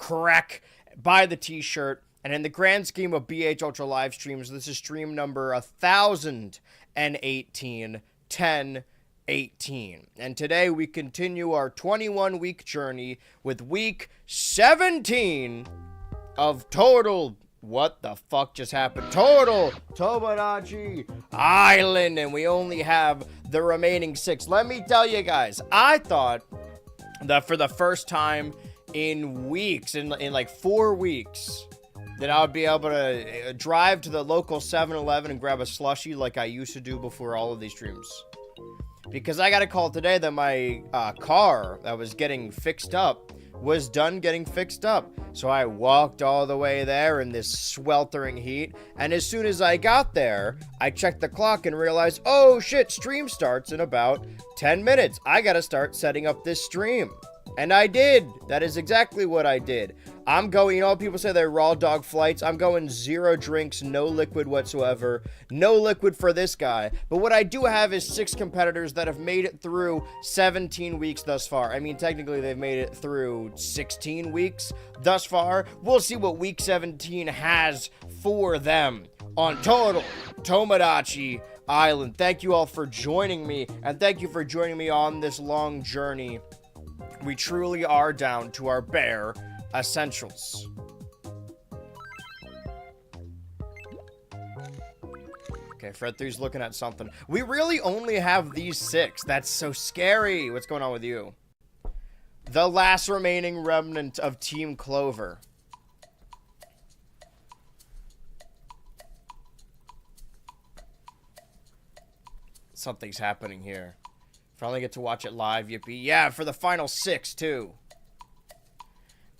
crack, buy the t-shirt. And in the grand scheme of BH Ultra live streams, this is stream number 1018, 1018. And today we continue our 21-week journey with week 17 of total... What the fuck just happened? Total Tomodachi Island, and we only have the remaining 6. Let me tell you guys, I thought that for the first time in weeks, in like 4 weeks, that I would be able to drive to the local 7-Eleven and grab a slushie like I used to do before all of these streams. Because I got a call today that my car that was getting fixed up was done getting fixed up. So I walked all the way there in this sweltering heat, and as soon as I got there, I checked the clock and realized, oh shit, stream starts in about 10 minutes. I gotta start setting up this stream. And I did. That is exactly what I did. I'm going, you know, people say they're raw dog flights. I'm going 0 drinks, no liquid whatsoever. No liquid for this guy. But what I do have is 6 competitors that have made it through 17 weeks thus far. I mean, technically they've made it through 16 weeks thus far. We'll see what week 17 has for them on Total Tomodachi Island. Thank you all for joining me, and thank you for joining me on this long journey. We truly are down to our bare essentials. Okay, Fred 3's looking at something. We really only have these 6. That's so scary. What's going on with you? The last remaining remnant of Team Clover. Something's happening here. Finally get to watch it live, yippee. Yeah, for the final 6, too.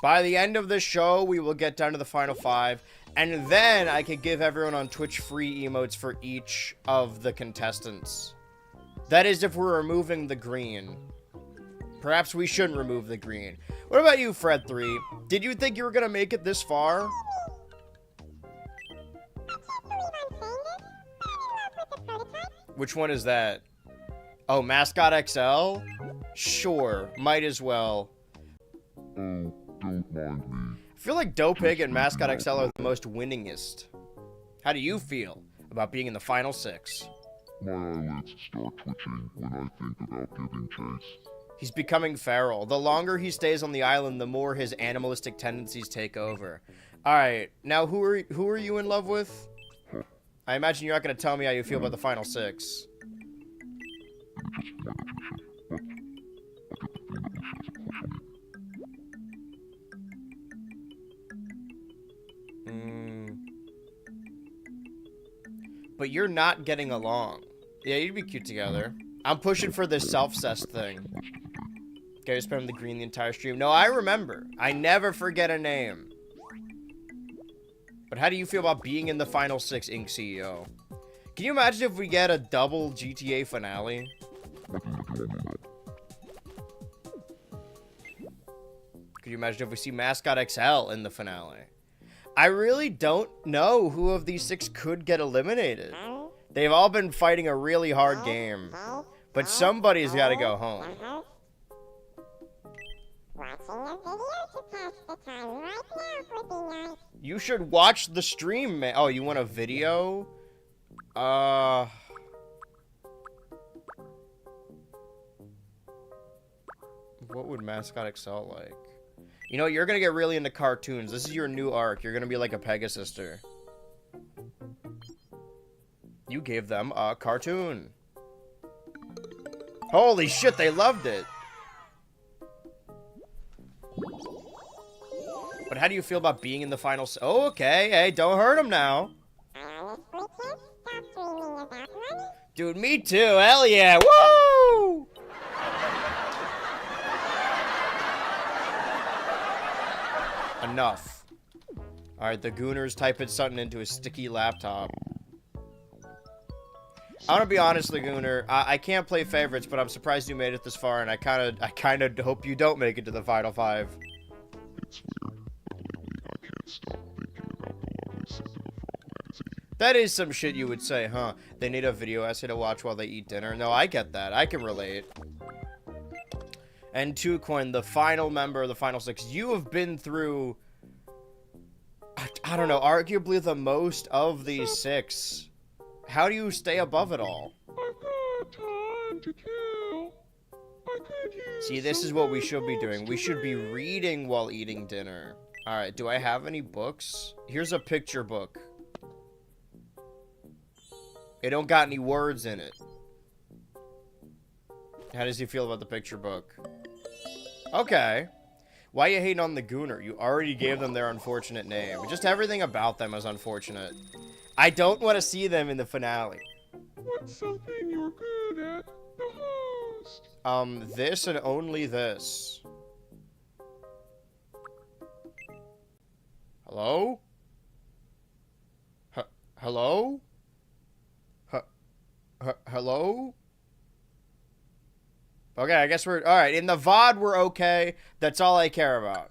By the end of the show, we will get down to the final 5. And then I could give everyone on Twitch free emotes for each of the contestants. That is if we're removing the green. Perhaps we shouldn't remove the green. What about you, Fred 3? Did you think you were going to make it this far? Which one is that? Oh, Mascot XL? Sure, might as well. Oh, don't mind me. I feel like Dopig and Mascot XL are the most winningest. How do you feel about being in the final 6? My eyelids start twitching when I think about giving chase. He's becoming feral. The longer he stays on the island, the more his animalistic tendencies take over. Alright, now who are you in love with? I imagine you're not going to tell me how you feel about the final 6. But you're not getting along. Yeah, you'd be cute together. I'm pushing for this self-cessed thing. Okay, just spend the green the entire stream. No, I remember. I never forget a name. But how do you feel about being in the final 6, Inc. CEO? Can you imagine if we get a double GTA finale? Could you imagine if we see Mascot XL in the finale? I really don't know who of these 6 could get eliminated. They've all been fighting a really hard game. But somebody's got to go home. You should watch the stream, man. Oh, you want a video? What would Mascot XL like? You know, you're gonna get really into cartoons. This is your new arc. You're gonna be like a Pegasister. You gave them a cartoon. Holy shit, they loved it. But how do you feel about being in the final... Oh, okay. Hey, don't hurt him now. Dude, me too. Hell yeah. Woo! Enough. Alright, the Gooners typing something into a sticky laptop. I'm gonna be honest, Lagooner. I can't play favorites, but I'm surprised you made it this far, and I kind of hope you don't make it to the final 5. It's weird, but lately I can't stop thinking about the lovely scent of a frog magazine. That is some shit you would say, huh? They need a video essay to watch while they eat dinner. No, I get that. I can relate. And 2 coin, the final member of the final 6. You have been through, I don't know, arguably the most of these 6. How do you stay above it all? I've got time to kill. I could use See, this is what we should be doing. We should be reading while eating dinner. Alright, do I have any books? Here's a picture book. It don't got any words in it. How does he feel about the picture book? Okay. Why you hating on the Gooner? You already gave them their unfortunate name. Just everything about them is unfortunate. I don't want to see them in the finale. What's something you're good at? The host. This and only this. Hello? Hello? Hello? Okay, I guess we're... Alright, in the VOD, we're okay. That's all I care about.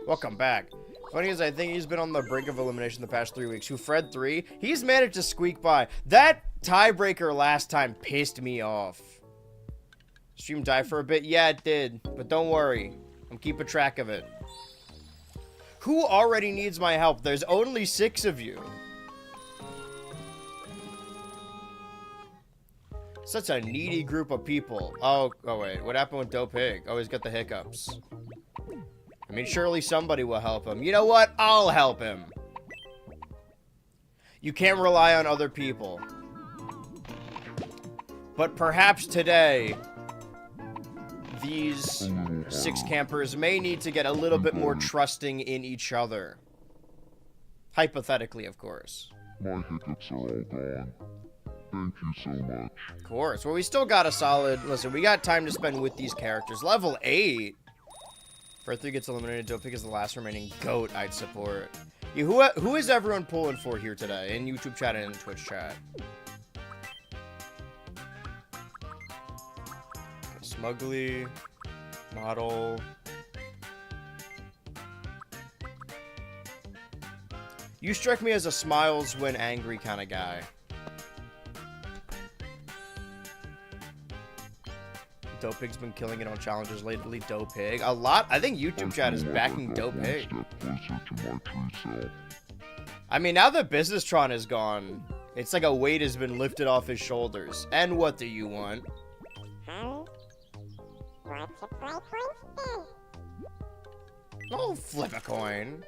Welcome back. Funny as I think he's been on the brink of elimination the past 3 weeks. Who, Fred 3? He's managed to squeak by. That tiebreaker last time pissed me off. Stream died for a bit? Yeah, it did. But don't worry. I'm keeping track of it. Who already needs my help? There's only 6 of you. Such a needy group of people. Oh wait. What happened with Dope Pig? Oh, he's got the hiccups. I mean, surely somebody will help him. You know what? I'll help him. You can't rely on other people. But perhaps today, these 6 campers may need to get a little bit more trusting in each other. Hypothetically, of course. My hiccups are all gone. Thank you so much. Of course. Well, we still got a solid... Listen, we got time to spend with these characters. Level 8. Fred 3 gets eliminated. Dope Pig is the last remaining GOAT I'd support. Yeah, who is everyone pulling for here today? In YouTube chat and in Twitch chat. Okay, Smugly. Model. You strike me as a smiles when angry kind of guy. Dope Pig's been killing it on challenges lately. Dope Pig. A lot. I think YouTube chat is backing Dope Pig. I mean, now that Businesstron is gone, it's like a weight has been lifted off his shoulders. And what do you want? Oh, flip a coin.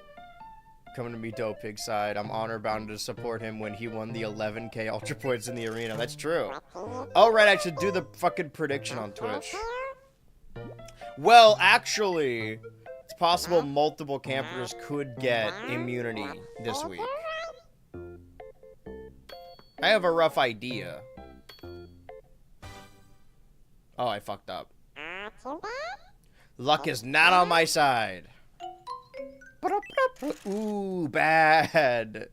Coming to me, Dope Pig's side. I'm honor bound to support him when he won the 11k Ultra points in the arena. That's true. Oh, right, I should do the fucking prediction on Twitch. Well, actually, it's possible multiple campers could get immunity this week. I have a rough idea. Oh, I fucked up. Luck is not on my side. Ooh, bad.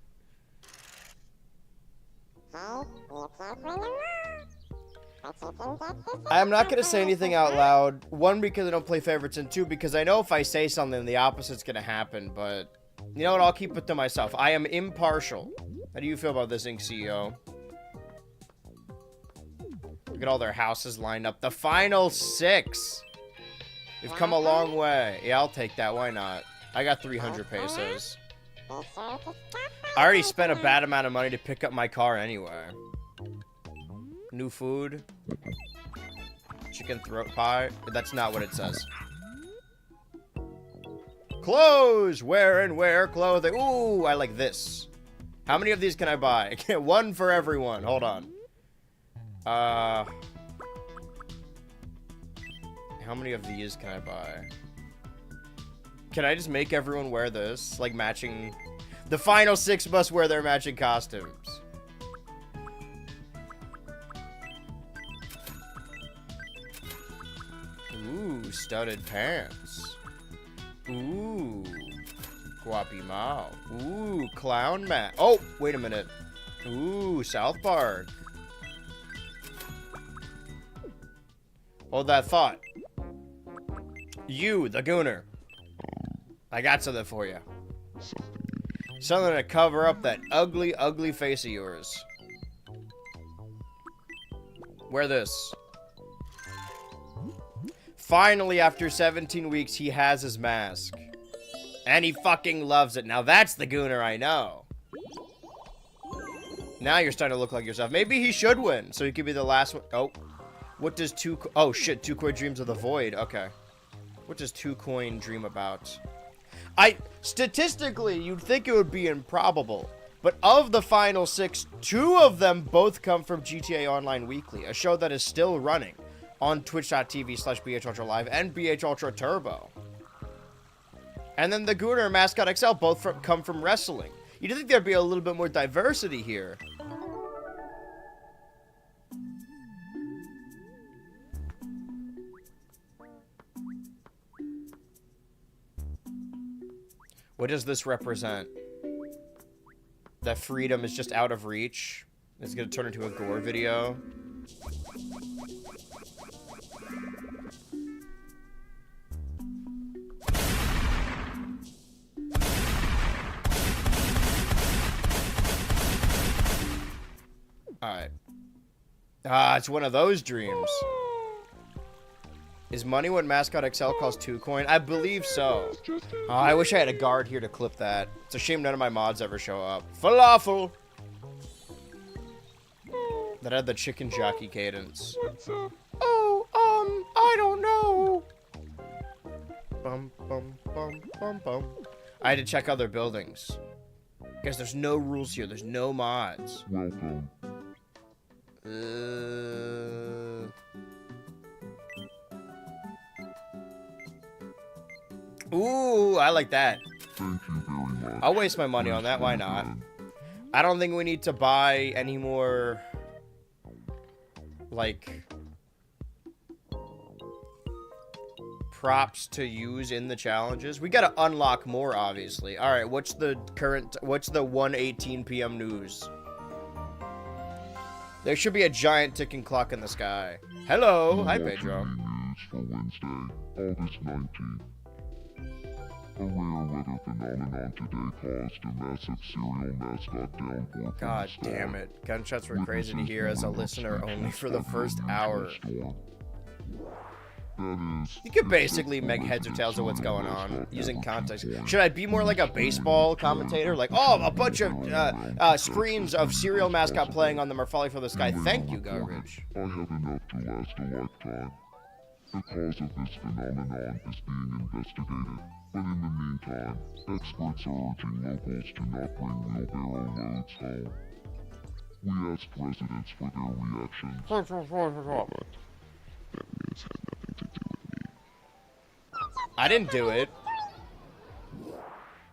I'm not going to say anything out loud. 1, because I don't play favorites, and 2, because I know if I say something, the opposite's going to happen. But, you know what? I'll keep it to myself. I am impartial. How do you feel about this, Inc. CEO? Look at all their houses lined up. The final 6. We've come a long way. Yeah, I'll take that. Why not? I got 300 pesos. I already spent a bad amount of money to pick up my car anyway. New food. Chicken throat pie. That's not what it says. Clothes! Wear and wear clothing. Ooh, I like this. How many of these can I buy? 1 for everyone. Hold on. How many of these can I buy? Can I just make everyone wear this? Like matching... The final 6 must wear their matching costumes. Ooh, studded pants. Ooh. Guapi Mao. Ooh, clown mat. Oh, wait a minute. Ooh, South Park. Hold that thought. You, the Gooner. I got something for you. Something to cover up that ugly, ugly face of yours. Wear this. Finally, after 17 weeks, he has his mask. And he fucking loves it. Now that's the Gooner I know. Now you're starting to look like yourself. Maybe he should win, so he could be the last one. Oh. What does oh shit, Two Coin dreams of the void. Okay. What does Two Coin dream about? Statistically, you'd think it would be improbable. But of the final 6, 2 of them both come from GTA Online Weekly, a show that is still running on twitch.tv/BHultra Live and BHultra Turbo. And then the Gooner and Mascot XL both come from wrestling. You'd think there'd be a little bit more diversity here. What does this represent? That freedom is just out of reach? It's gonna turn into a gore video? Alright. Ah, it's one of those dreams. Is money what Mascot XL calls 2 coin? I believe so. Oh, I wish I had a guard here to clip that. It's a shame none of my mods ever show up. Falafel! That had the chicken jockey cadence. Oh, I don't know. Bum, bum, bum, bum, bum. I had to check other buildings. Guys, there's no rules here. There's no mods. Welcome. Ooh, I like that. Thank you very much. I'll waste my money on that. Why not? I don't think we need to buy any more, like, props to use in the challenges. We gotta unlock more, obviously. All right, what's the 1:18 p.m. news? There should be a giant ticking clock in the sky. Hello. Hi, Pedro. News for Wednesday, August 19th. A rare weather phenomenon today caused a massive cereal mascot downpour. God damn it. Gunshots were crazy to hear as a listener only for the first hour. You could basically make heads or tails of what's going on using context. Should I be more like a baseball commentator? Like, oh, a bunch of screens of cereal mascot playing on them are falling from the sky. Thank you, garbage. I have enough to last a lifetime. The cause of this phenomenon is being investigated. But in the meantime, experts are urging locals to not bring wheelbarrow loads home. We asked residents for their reactions. But that news had nothing to do with me. I didn't do it.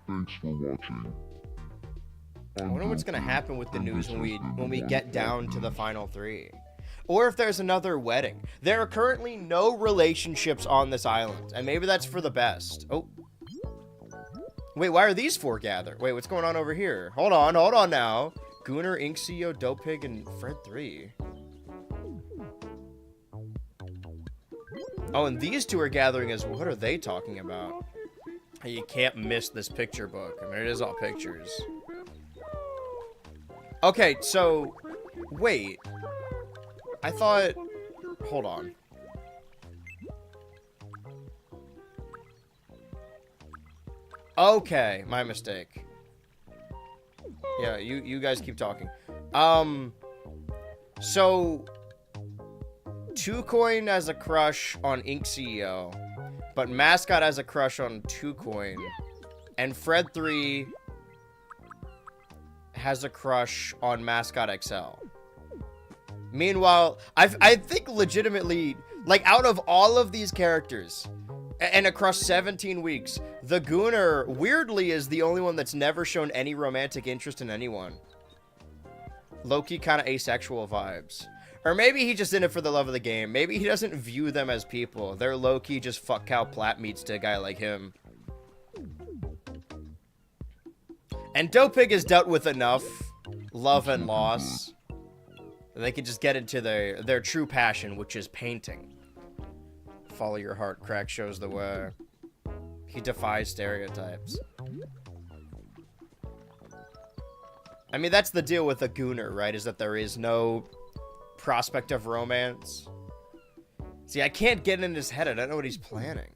Thanks for watching. I wonder what's gonna happen with the news when we get down to the final 3. Or if there's another wedding. There are currently no relationships on this island, and maybe that's for the best. Oh. Wait, why are these 4 gathered? Wait, what's going on over here? Hold on now. Gooner, Ink CEO, Dope Pig, and Fred 3. Oh, and these 2 are gathering as well. What are they talking about? You can't miss this picture book. I mean, it is all pictures. Okay, so... Wait. I thought... Hold on. Okay, my mistake. Yeah, you guys keep talking. So... 2 Coin has a crush on Ink CEO, but Mascot has a crush on 2 Coin, and Fred 3 has a crush on Mascot XL. Meanwhile, I think legitimately, like, out of all of these characters, and across 17 weeks, the Gooner, weirdly, is the only one that's never shown any romantic interest in anyone. Low-key kind of asexual vibes. Or maybe he's just in it for the love of the game. Maybe he doesn't view them as people. They're low-key just fuck cow plat meats to a guy like him. And Dope Pig has dealt with enough love and loss. They can just get into their true passion, which is painting. Follow your heart, crack shows the way. He defies stereotypes. I mean, that's the deal with a Gooner, right? Is that there is no prospect of romance. See, I can't get in his head. I don't know what he's planning.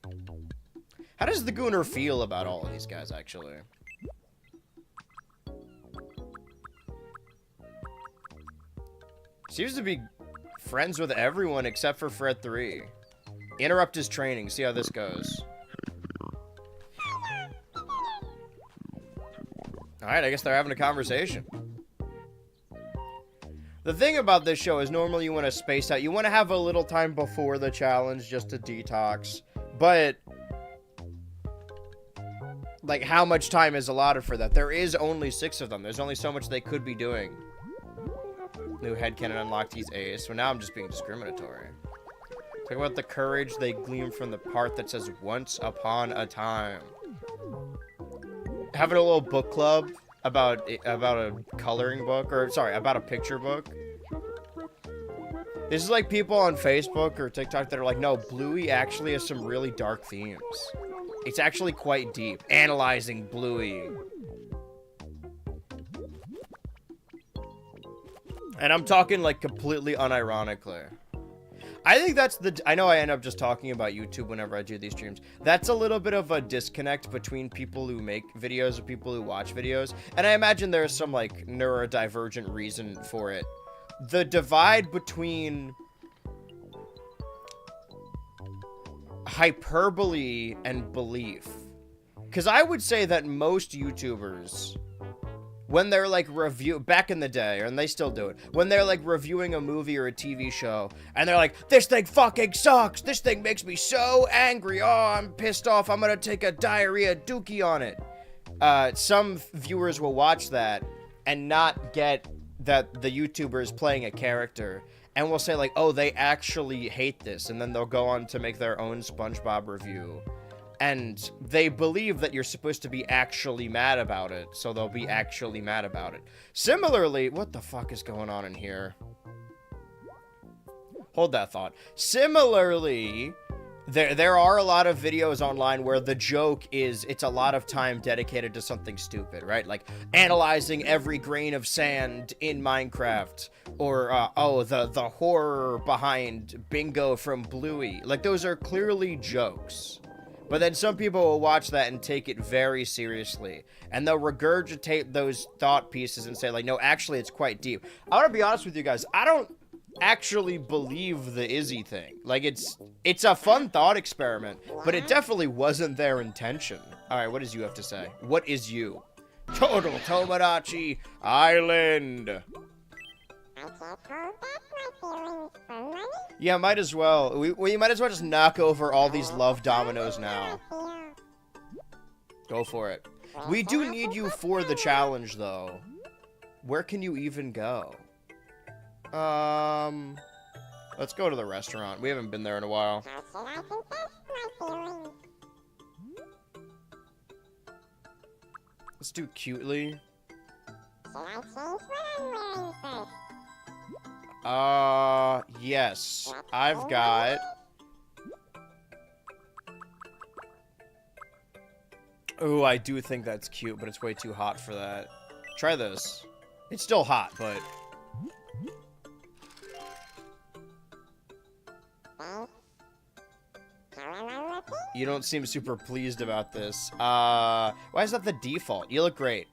How does the Gooner feel about all of these guys, actually? Seems to be friends with everyone except for Fred 3. Interrupt his training. See how this goes. Alright, I guess they're having a conversation. The thing about this show is normally you want to space out. You want to have a little time before the challenge just to detox. But, like, how much time is allotted for that? There is only 6 of them. There's only so much they could be doing. New headcanon unlocked, he's ace. So now I'm just being discriminatory. Talk about the courage they glean from the part that says once upon a time. Having a little book club about a coloring book, or sorry, about a picture book. This is like people on Facebook or TikTok that are like, no, Bluey actually has some really dark themes. It's actually quite deep. Analyzing Bluey. And I'm talking like completely unironically. I think that's I know I end up just talking about YouTube whenever I do these streams. That's a little bit of a disconnect between people who make videos and people who watch videos. And I imagine there's some like neurodivergent reason for it. The divide between hyperbole and belief. Because I would say that most YouTubers, when they're like back in the day, and they still do it, when they're like reviewing a movie or a TV show, and they're like, this thing fucking sucks, this thing makes me so angry, oh, I'm pissed off, I'm gonna take a diarrhea dookie on it. Some viewers will watch that and not get that the YouTuber is playing a character, and will say like, oh, they actually hate this, and then they'll go on to make their own SpongeBob review. And they believe that you're supposed to be actually mad about it, so they'll be actually mad about it. Similarly, what the fuck is going on in here? Hold that thought. Similarly, there are a lot of videos online where the joke is it's a lot of time dedicated to something stupid, right? Like analyzing every grain of sand in Minecraft, or oh, the horror behind Bingo from Bluey. Like, those are clearly jokes. But then some people will watch that and take it very seriously. And they'll regurgitate those thought pieces and say, like, no, actually, it's quite deep. I want to be honest with you guys. I don't actually believe the Izzy thing. Like, it's a fun thought experiment, but it definitely wasn't their intention. All right, what does you have to say? What is you? Total Tomodachi Island. Yeah, might as well. We might as well just knock over all these love dominoes now. Go for it. We do need you for the challenge, though. Where can you even go? Let's go to the restaurant. We haven't been there in a while. Let's do cutely. Yes. I've got... Ooh, I do think that's cute, but it's way too hot for that. Try this. It's still hot, but... You don't seem super pleased about this. Why is that the default? You look great.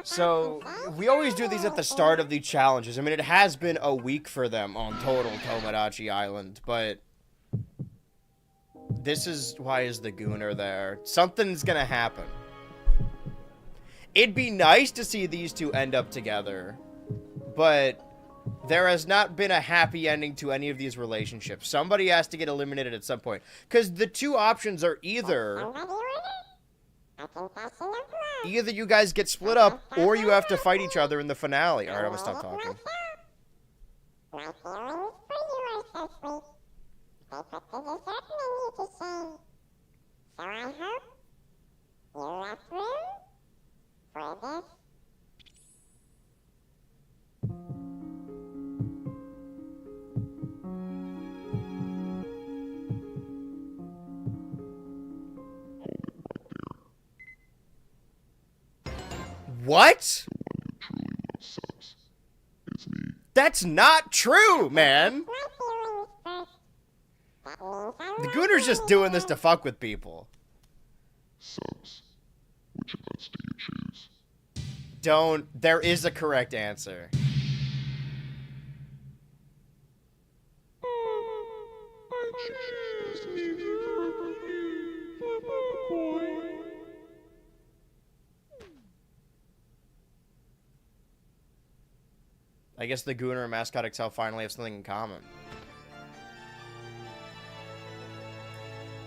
So, we always do these at the start of the challenges. I mean, it has been a week for them on Total Tomodachi Island, but... This is... Why is the Gooner there? Something's gonna happen. It'd be nice to see these two end up together, but... There has not been a happy ending to any of these relationships. Somebody has to get eliminated at some point. Because the two options are either you guys get split up, or you have to fight each other in the finale. Alright, I'm gonna stop talking. So I hope you left room for this. What? That's not true, man. The Gooner's just doing this to fuck with people. Subs. Which nuts do you choose? Don't. There is a correct answer. I choose neither of you. Flip a coin. I guess the Gooner and Mascot XL finally have something in common.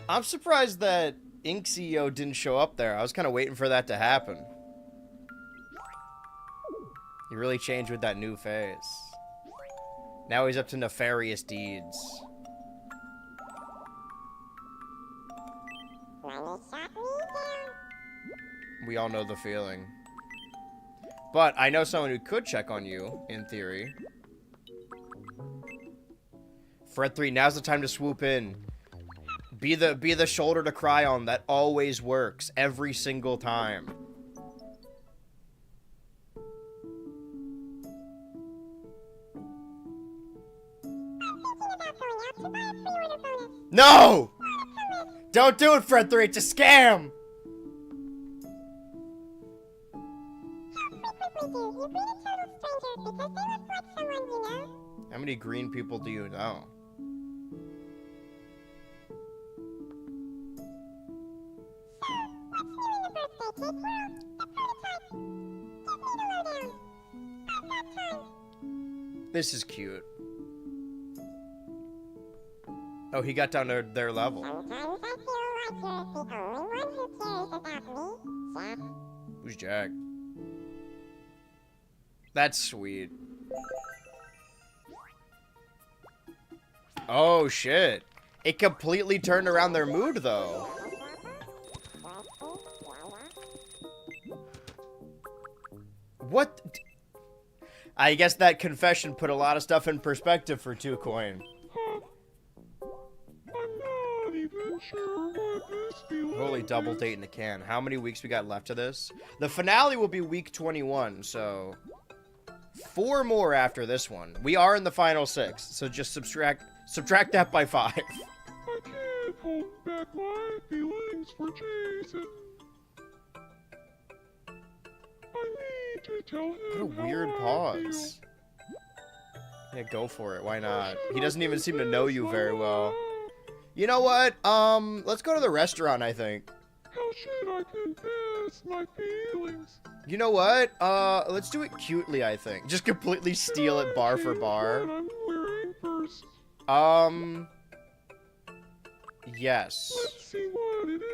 I'm surprised that Ink CEO didn't show up there. I was kind of waiting for that to happen. He really changed with that new face. Now he's up to nefarious deeds. We all know the feeling. But I know someone who could check on you, in theory. Fred 3, now's the time to swoop in. Be the shoulder to cry on that always works every single time. No! Don't do it, Fred 3, it's a scam! How many green people do you know? This is cute. Oh, he got down to their level. Who's Jack? That's sweet. Oh, shit. It completely turned around their mood, though. What? I guess that confession put a lot of stuff in perspective for 2Coin. Holy double date in the can. How many weeks we got left of this? The finale will be week 21, so 4 more after this one. We are in the final 6, so just subtract that by 5. I can't hold back my feelings for Jason. I need to tell him. What a weird pause. Yeah, go for it. Why not? He doesn't even seem to know you very well. You know what? Let's go to the restaurant, I think. How should I confess my feelings? You know what? Let's do it cutely, I think. Just completely steal it bar for bar. What I'm wearing first. Yes. Let's see what it is.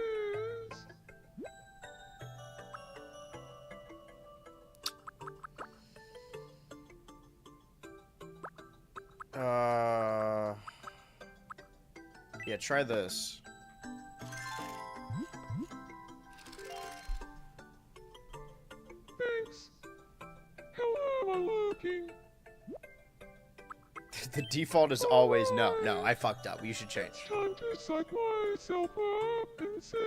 Yeah, try this. Thanks. How am I looking? The default is always no. No, I fucked up. You should change. Time to psych myself up and say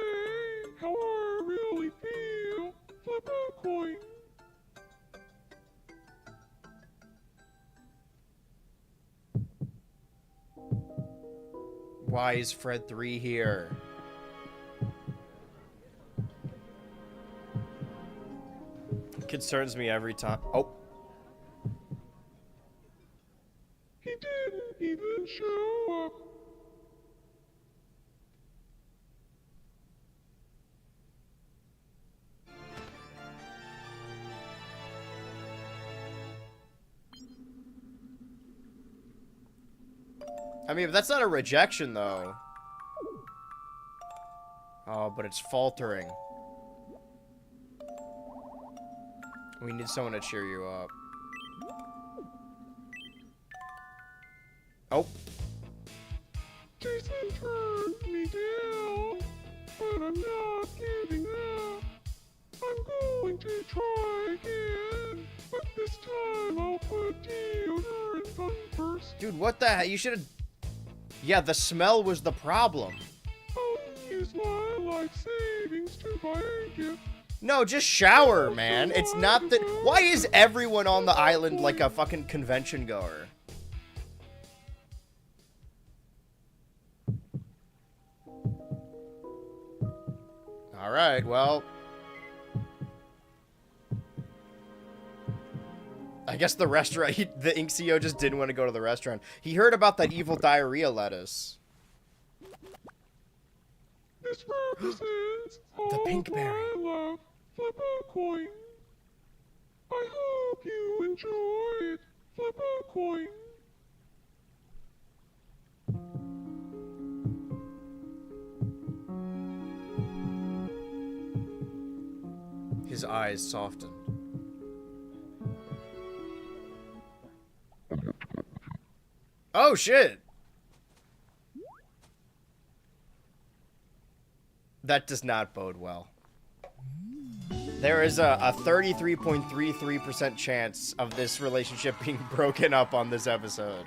how I really feel. Flip a coin. Why is Fred 3 here? It concerns me every time. Oh. He didn't even show up. I mean, that's not a rejection, though. Oh, but it's faltering. We need someone to cheer you up. Oh. Jason turned me down, but I'm not giving up. I'm going to try again, but this time I'll put deodorant on first. Dude, what the heck? You should have... Yeah, the smell was the problem. I'll use my life savings to buy a gift. No, just shower, man. It's not that. Why is everyone on the island like a fucking convention goer? Alright, well. I guess the restaurant, the Inxio just didn't want to go to the restaurant. He heard about that evil diarrhea lettuce. This represents The pink berry. love. Flip a coin. I hope you enjoy it. Flip a coin. His eyes softened. Oh, shit! That does not bode well. There is a 33.33% chance of this relationship being broken up on this episode.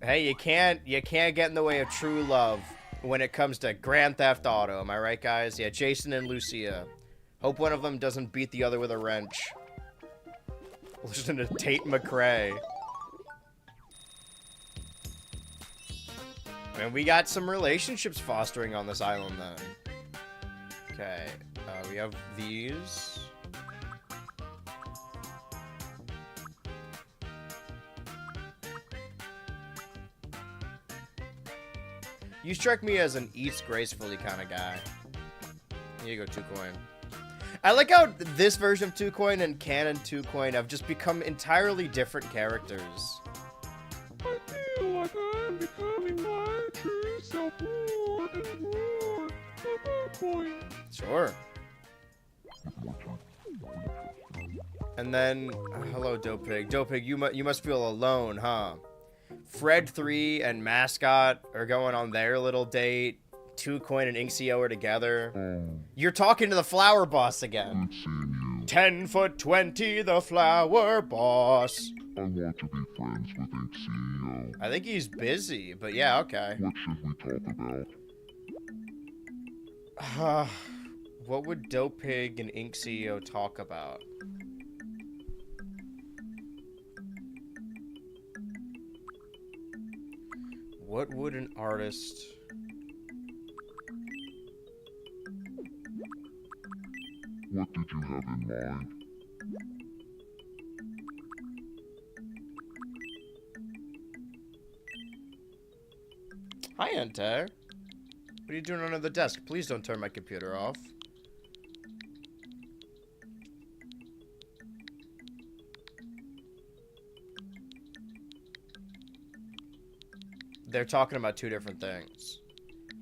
Hey, you can't get in the way of true love when it comes to Grand Theft Auto. Am I right, guys? Yeah, Jason and Lucia. Hope one of them doesn't beat the other with a wrench. Listen to Tate McRae. And we got some relationships fostering on this island, then. Okay, we have these. You strike me as an eats gracefully kind of guy. Here you go, 2Coin. I like how this version of 2Coin and canon 2Coin have just become entirely different characters. I feel like I'm becoming my true self more and more. Flip a coin. Sure. And then, hello, Dope Pig. Dope Pig, you must feel alone, huh? Fred 3 and Mascot are going on their little date. 2Coin and Inxio are together. You're talking to the flower boss again. 10 foot 20, the flower boss. I want to be friends with Inxio. I think he's busy, but yeah, okay. What should we talk about? What would Dope Pig and Inxio talk about? What would an artist... What did you have in mind? Hi, Ente. What are you doing under the desk? Please don't turn my computer off. They're talking about two different things.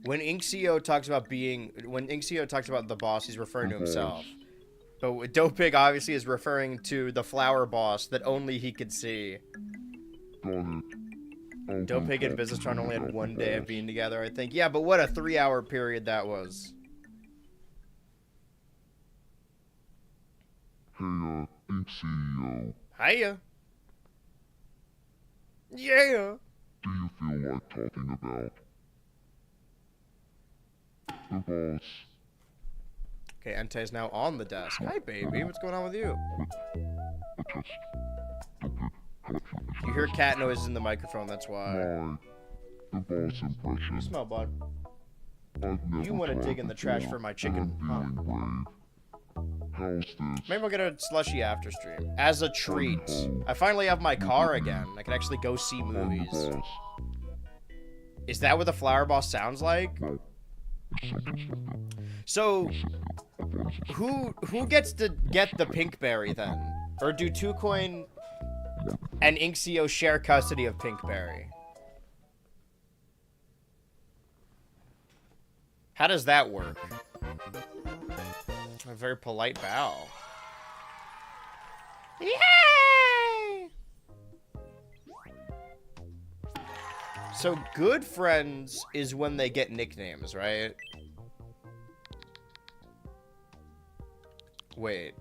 When Inxio talks about the boss, he's referring to himself. But with Dope Pig obviously is referring to the flower boss that only he could see. Got it. Dope Pig and Businessron only had one day of being together, I think. Yeah, but what a 3-hour period that was. Hey, Inxio. Hiya. Yeah. Do you feel like talking about the boss? Okay, Ente is now on the desk. Hi, baby. What's going on with you? A test. You hear cat noises in the microphone, that's why. The boss impression. You smell, bud. I've never You want to dig in the trash before, for my chicken, and huh? I'm feeling brave. How's this? Maybe we'll get a slushy after stream. As a treat. I finally have my car again. I can actually go see I'm the movies. boss. Is that what the flower boss sounds like? No. So, who gets to get the pink berry then? Or do 2Coin and Inxio share custody of pink berry? How does that work? A very polite bow. Yay! So good friends is when they get nicknames, right? Wait.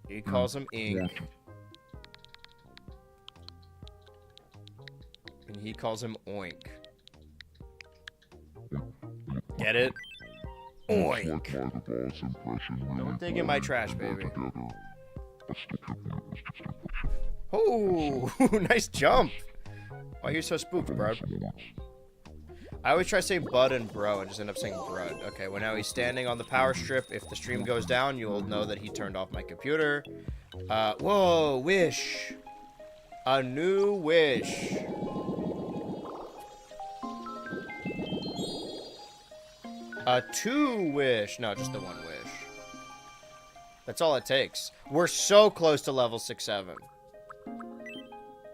He calls him Ink. And he calls him Oink. Get it? Oink. Like my The Boss impression really Don't dig in my trash, baby. together. I still can't believe it was just a picture. Oh, nice jump. Why are you so spooked, bro? I always try to say bud and bro and just end up saying brud. Okay, well now he's standing on the power strip. If the stream goes down, you'll know that he turned off my computer. Whoa, wish. A new wish. A 2 wish. No, just the 1 wish. That's all it takes. We're so close to level 6-7.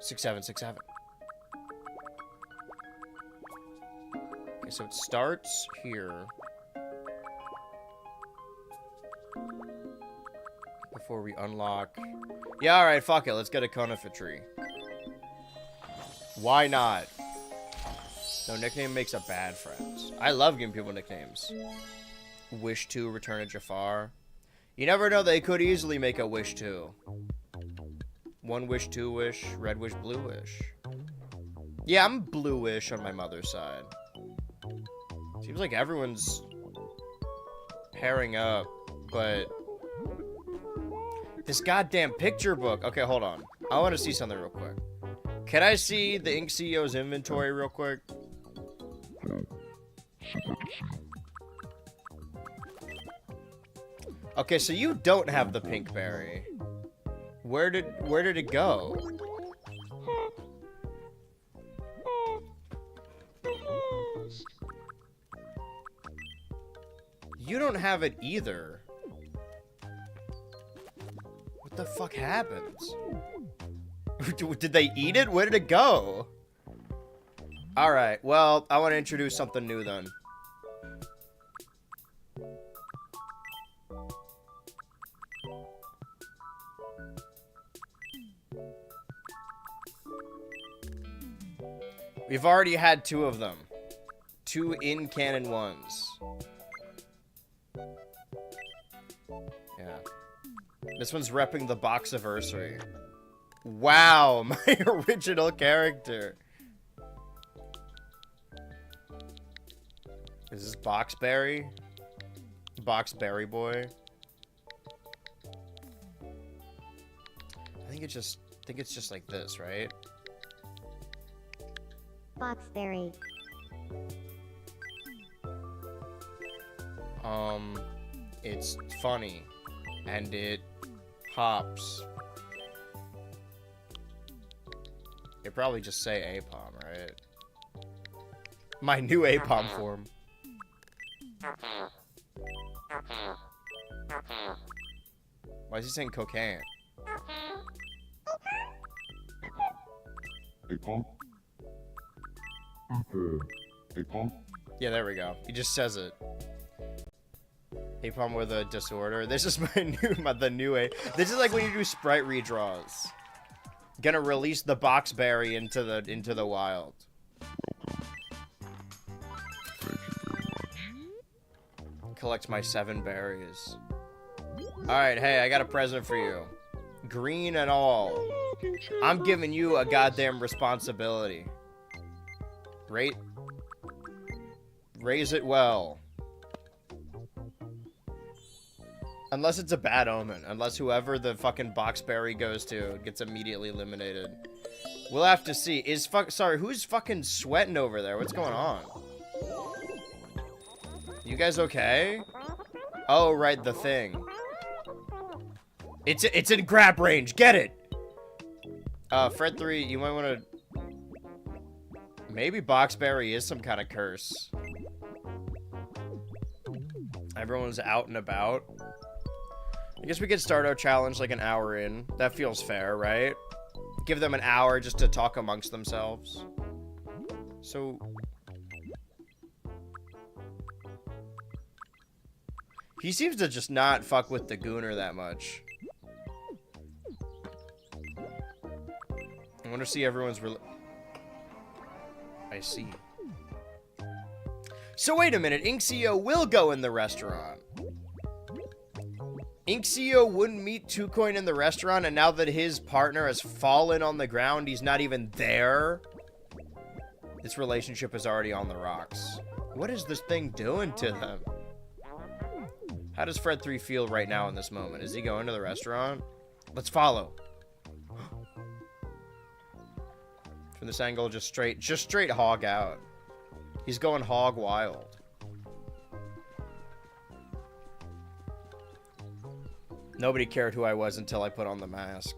6-7, 6-7. Okay, so it starts here. Before we unlock... Yeah, alright, fuck it. Let's get a conifer tree. Why not? No nickname makes a bad friend. I love giving people nicknames. Wish to return a Jafar. You never know, they could easily make a wish 2. 1 wish, 2 wish, red wish, blue wish. Yeah, I'm bluish on my mother's side. Seems like everyone's pairing up, but this goddamn picture book. Okay, hold on. I want to see something real quick. Can I see the Ink CEO's inventory real quick? Okay, so you don't have the pink berry. Where did it go? You don't have it either. What the fuck happens? Did they eat it? Where did it go? Alright, well, I want to introduce something new then. We've already had 2 of them. 2 in-canon ones. Yeah. This one's repping the Boxiversary. Wow, my original character. Is this Boxberry? Boxberry boy? I think it's just like this, right? Boxberry. It's funny. And it hops. It probably just say Apom, right? My new Apom form. Why is he saying cocaine? Apom? Apom? Yeah, there we go. He just says it. Apom with a disorder. This is the new A. This is like when you do sprite redraws. Gonna release the Boxberry into the wild. Collect my 7 berries. Alright, hey, I got a present for you. Green and all. I'm giving you a goddamn responsibility. Raise it well. Unless it's a bad omen. Unless whoever the fucking Boxberry goes to gets immediately eliminated. We'll have to see. Sorry, who's fucking sweating over there? What's going on? You guys okay? Oh, right, the thing. It's in grab range. Get it! Fred 3, you might want to... Maybe Boxberry is some kind of curse. Everyone's out and about. I guess we could start our challenge like an hour in. That feels fair, right? Give them an hour just to talk amongst themselves. So... He seems to just not fuck with the Gooner that much. I want to see everyone's I see. So wait a minute, Inxio will go in the restaurant. Inxio wouldn't meet 2Coin in the restaurant, and now that his partner has fallen on the ground, he's not even there. This relationship is already on the rocks. What is this thing doing to them? How does Fred 3 feel right now in this moment? Is he going to the restaurant? Let's follow. From this angle, just straight hog out. He's going hog wild. Nobody cared who I was until I put on the mask.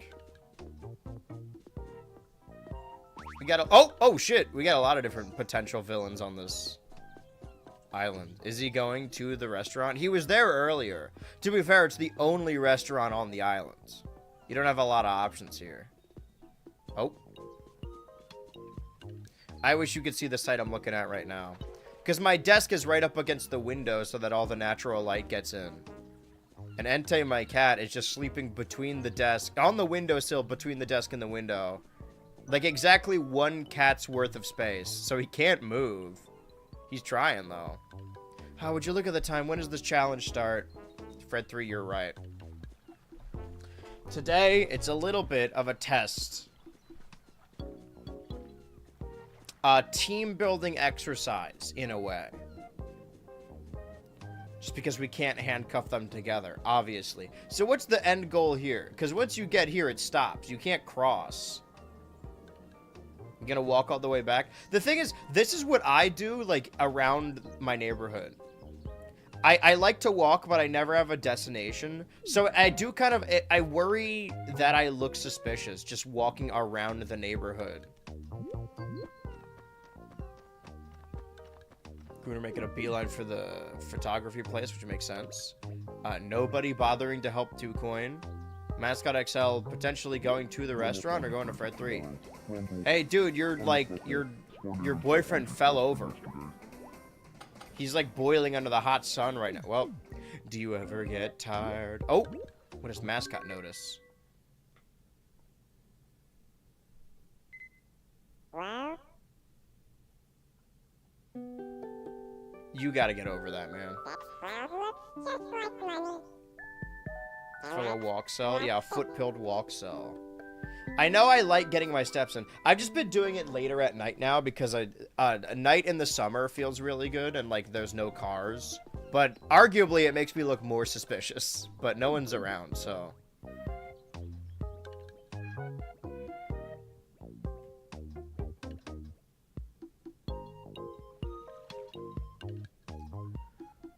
We got a, oh shit. We got a lot of different potential villains on this island. Is he going to the restaurant? He was there earlier. To be fair, it's the only restaurant on the islands. You don't have a lot of options here. Oh. I wish you could see the site I'm looking at right now. Because my desk is right up against the window so that all the natural light gets in. And Entei, my cat, is just sleeping between the desk, on the windowsill between the desk and the window. Like exactly one cat's worth of space. So he can't move. He's trying, though. How would you look at the time? When does this challenge start? Fred 3, you're right. Today, it's a little bit of a test. A team building exercise, in a way. Just because we can't handcuff them together, obviously. So what's the end goal here? Because once you get here, it stops. You can't cross. I'm gonna walk all the way back. The thing is, this is what I do, like, around my neighborhood. I like to walk, but I never have a destination. So I do kind of... I worry that I look suspicious just walking around the neighborhood. We're making a beeline for the photography place, which makes sense. Nobody bothering to help 2Coin. Mascot XL potentially going to the restaurant or going to Fred 3. Hey, dude, you're like, your boyfriend fell over. He's like boiling under the hot sun right now. Well, do you ever get tired? Oh, what does Mascot notice? You gotta get over that, man. Fellow walk cell? Yeah, foot-pilled walk cell. I know I like getting my steps in. I've just been doing it later at night now because a night in the summer feels really good and, like, there's no cars. But arguably, it makes me look more suspicious. But no one's around, so...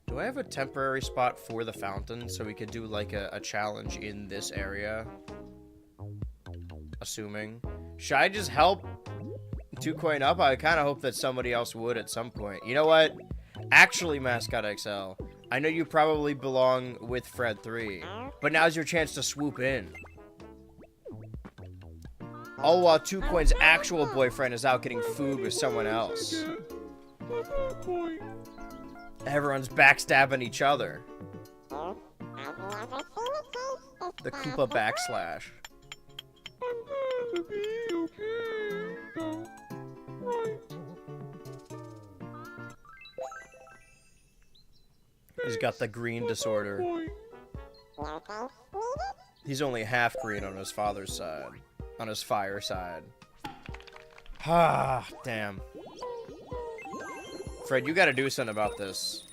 Do I have a temporary spot for the fountain so we could do like a challenge in this area? Assuming. Should I just help 2Coin up? I kind of hope that somebody else would at some point. You know what? Actually, Mascot XL, I know you probably belong with Fred 3, but now's your chance to swoop in. All while 2Coin's actual boyfriend is out getting food with someone else. Everyone's backstabbing each other. The Koopa backslash. He's got the green disorder. He's only half green on his father's side. On his fire side. Ah, damn. Fred, you gotta do something about this.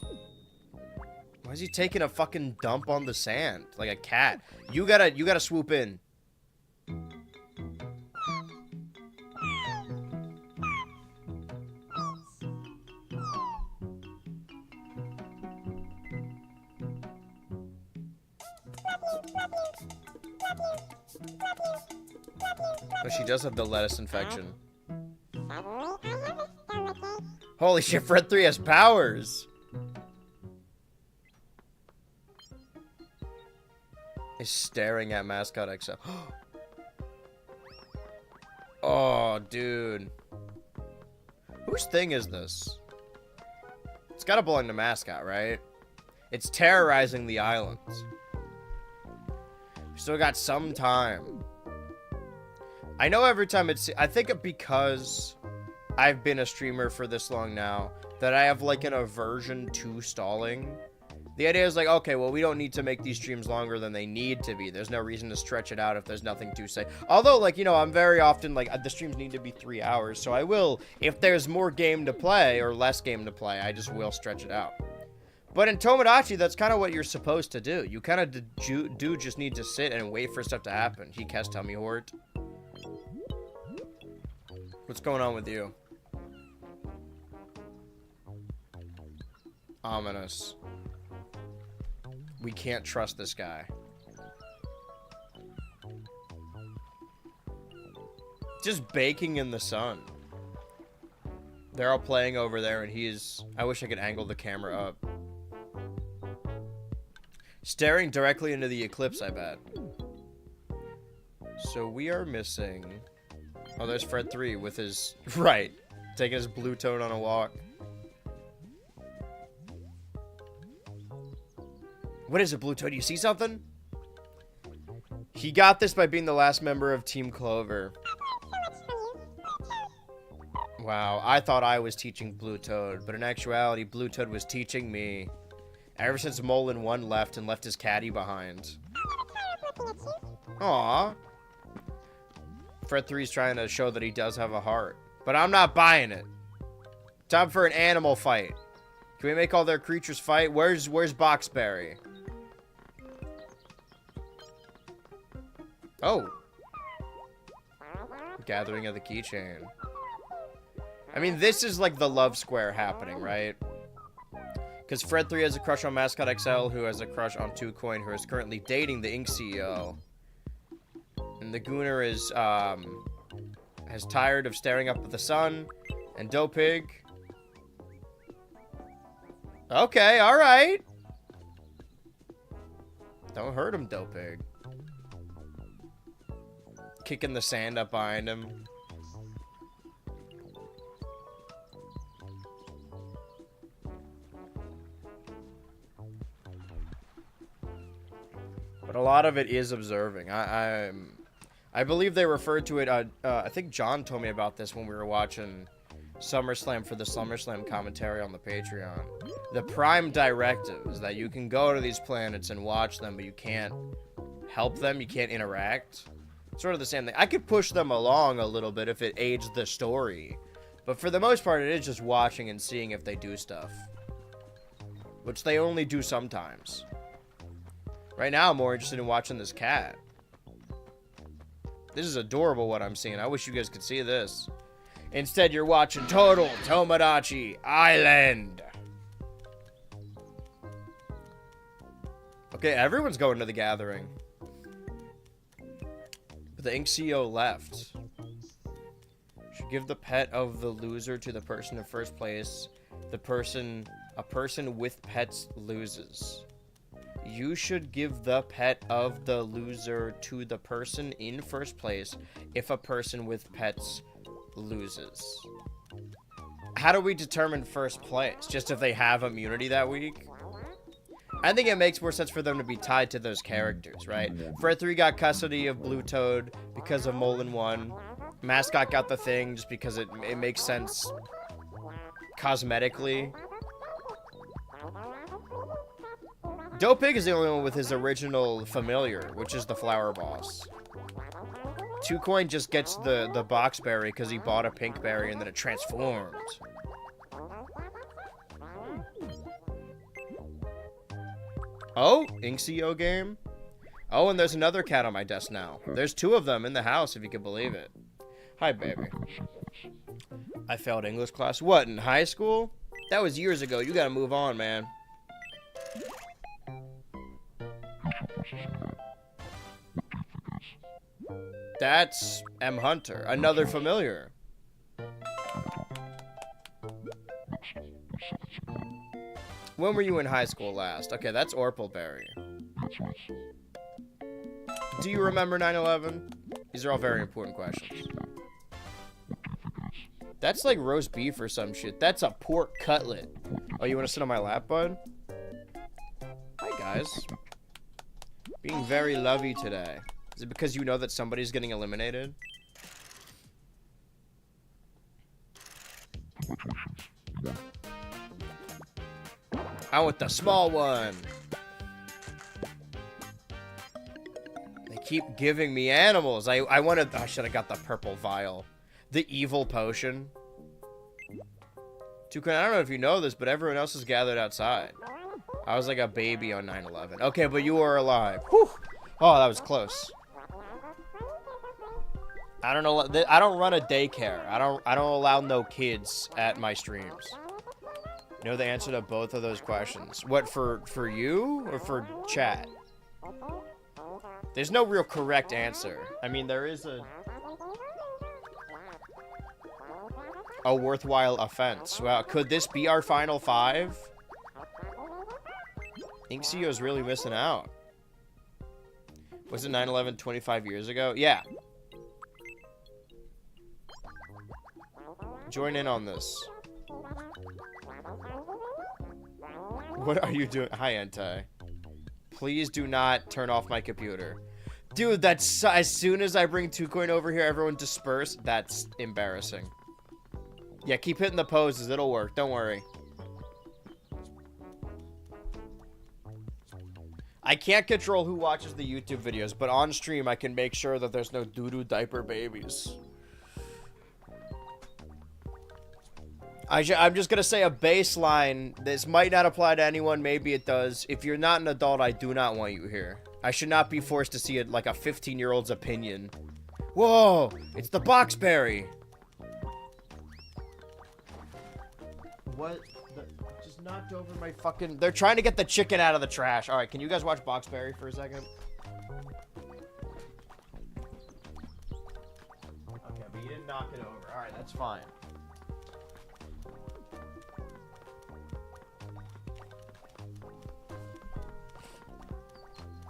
Why is he taking a fucking dump on the sand? Like a cat. You gotta swoop in. But she does have the lettuce infection. Holy shit, Fred 3 has powers! He's staring at Mascot XL. Oh, dude. Whose thing is this? It's gotta belong to Mascot, right? It's terrorizing the islands. We still got some time. I know every time it's... I think because I've been a streamer for this long now, that I have like an aversion to stalling. The idea is like, okay, well, we don't need to make these streams longer than they need to be. There's no reason to stretch it out if there's nothing to say. Although, like, you know, I'm very often like, the streams need to be 3 hours, so I will, if there's more game to play or less game to play, I just will stretch it out. But in Tomodachi, that's kind of what you're supposed to do. You kind of do just need to sit and wait for stuff to happen. He cast Tummy Hort. What's going on with you? Ominous. We can't trust this guy. Just baking in the sun. They're all playing over there and he's... I wish I could angle the camera up. Staring directly into the eclipse, I bet. So we are missing... Oh, there's Fred 3 with his... Right. Taking his blue toad on a walk. What is it, Blue Toad? You see something? He got this by being the last member of Team Clover. Wow, I thought I was teaching Blue Toad, but in actuality, Blue Toad was teaching me. Ever since Molin 1 left and left his caddy behind. Aww. Fred 3's trying to show that he does have a heart. But I'm not buying it. Time for an animal fight. Can we make all their creatures fight? Where's Boxberry? Oh. Gathering of the keychain. I mean, this is like the love square happening, right? Because Fred 3 has a crush on Mascot XL, who has a crush on 2Coin, who is currently dating the Ink CEO. And the Gooner is, has tired of staring up at the sun. And Dopig. Okay, alright. Don't hurt him, Dopig. Kicking the sand up behind him. But a lot of it is observing. I believe they referred to it, I think John told me about this when we were watching SummerSlam for the SummerSlam commentary on the Patreon. The prime directive is that you can go to these planets and watch them, but you can't help them, you can't interact. Sort of the same thing. I could push them along a little bit if it aids the story. But for the most part, it is just watching and seeing if they do stuff. Which they only do sometimes. Right now, I'm more interested in watching this cat. This is adorable what I'm seeing. I wish you guys could see this. Instead, you're watching Total Tomodachi Island. Okay, everyone's going to the gathering. But the Ink CEO left. Should give the pet of the loser to the person in first place. A person with pets loses. You should give the pet of the loser to the person in first place if a person with pets loses. How do we determine first place? Just if they have immunity that week? I think it makes more sense for them to be tied to those characters, right? Fred 3 got custody of Blue Toad because of Molin 1. Mascot got the thing just because it makes sense cosmetically. Dopig is the only one with his original familiar, which is the flower boss. 2Coin just gets the Boxberry because he bought a pink berry and then it transformed. Oh, Ink CEO game. Oh, and there's another cat on my desk now. There's 2 of them in the house, if you can believe it. Hi, baby. I failed English class. What, in high school? That was years ago. You gotta move on, man. That's M. Hunter, another familiar. When were you in high school last? Okay, that's Orpleberry. Do you remember 9/11? These are all very important questions. That's like roast beef or some shit. That's a pork cutlet. Oh, you want to sit on my lap, bud? Hi, guys. Being very lovey today. Is it because you know that somebody's getting eliminated? I want the small one. They keep giving me animals. I wanted... I should have got the purple vial. The evil potion. Toucan, I don't know if you know this, but everyone else is gathered outside. I was like a baby on 9/11. Okay, but you were alive. Whew. Oh, that was close. I don't know. I don't run a daycare. I don't allow no kids at my streams. You know the answer to both of those questions. What, for you or for chat? There's no real correct answer. I mean, there is a worthwhile offense. Well, could this be our final 5? Inksio's really missing out. Was it 9/11 25 years ago? Yeah. Join in on this. What are you doing? Hi, Entai. Please do not turn off my computer. Dude, that's... As soon as I bring 2Coin over here, everyone disperse. That's embarrassing. Yeah, keep hitting the poses. It'll work. Don't worry. I can't control who watches the YouTube videos, but on stream, I can make sure that there's no doo-doo diaper babies. I'm just going to say a baseline. This might not apply to anyone. Maybe it does. If you're not an adult, I do not want you here. I should not be forced to see it like a 15-year-old's opinion. Whoa! It's the Boxberry! What? Just knocked over my fucking... They're trying to get the chicken out of the trash. Alright, can you guys watch Boxberry for a second? Okay, but you didn't knock it over. Alright, that's fine.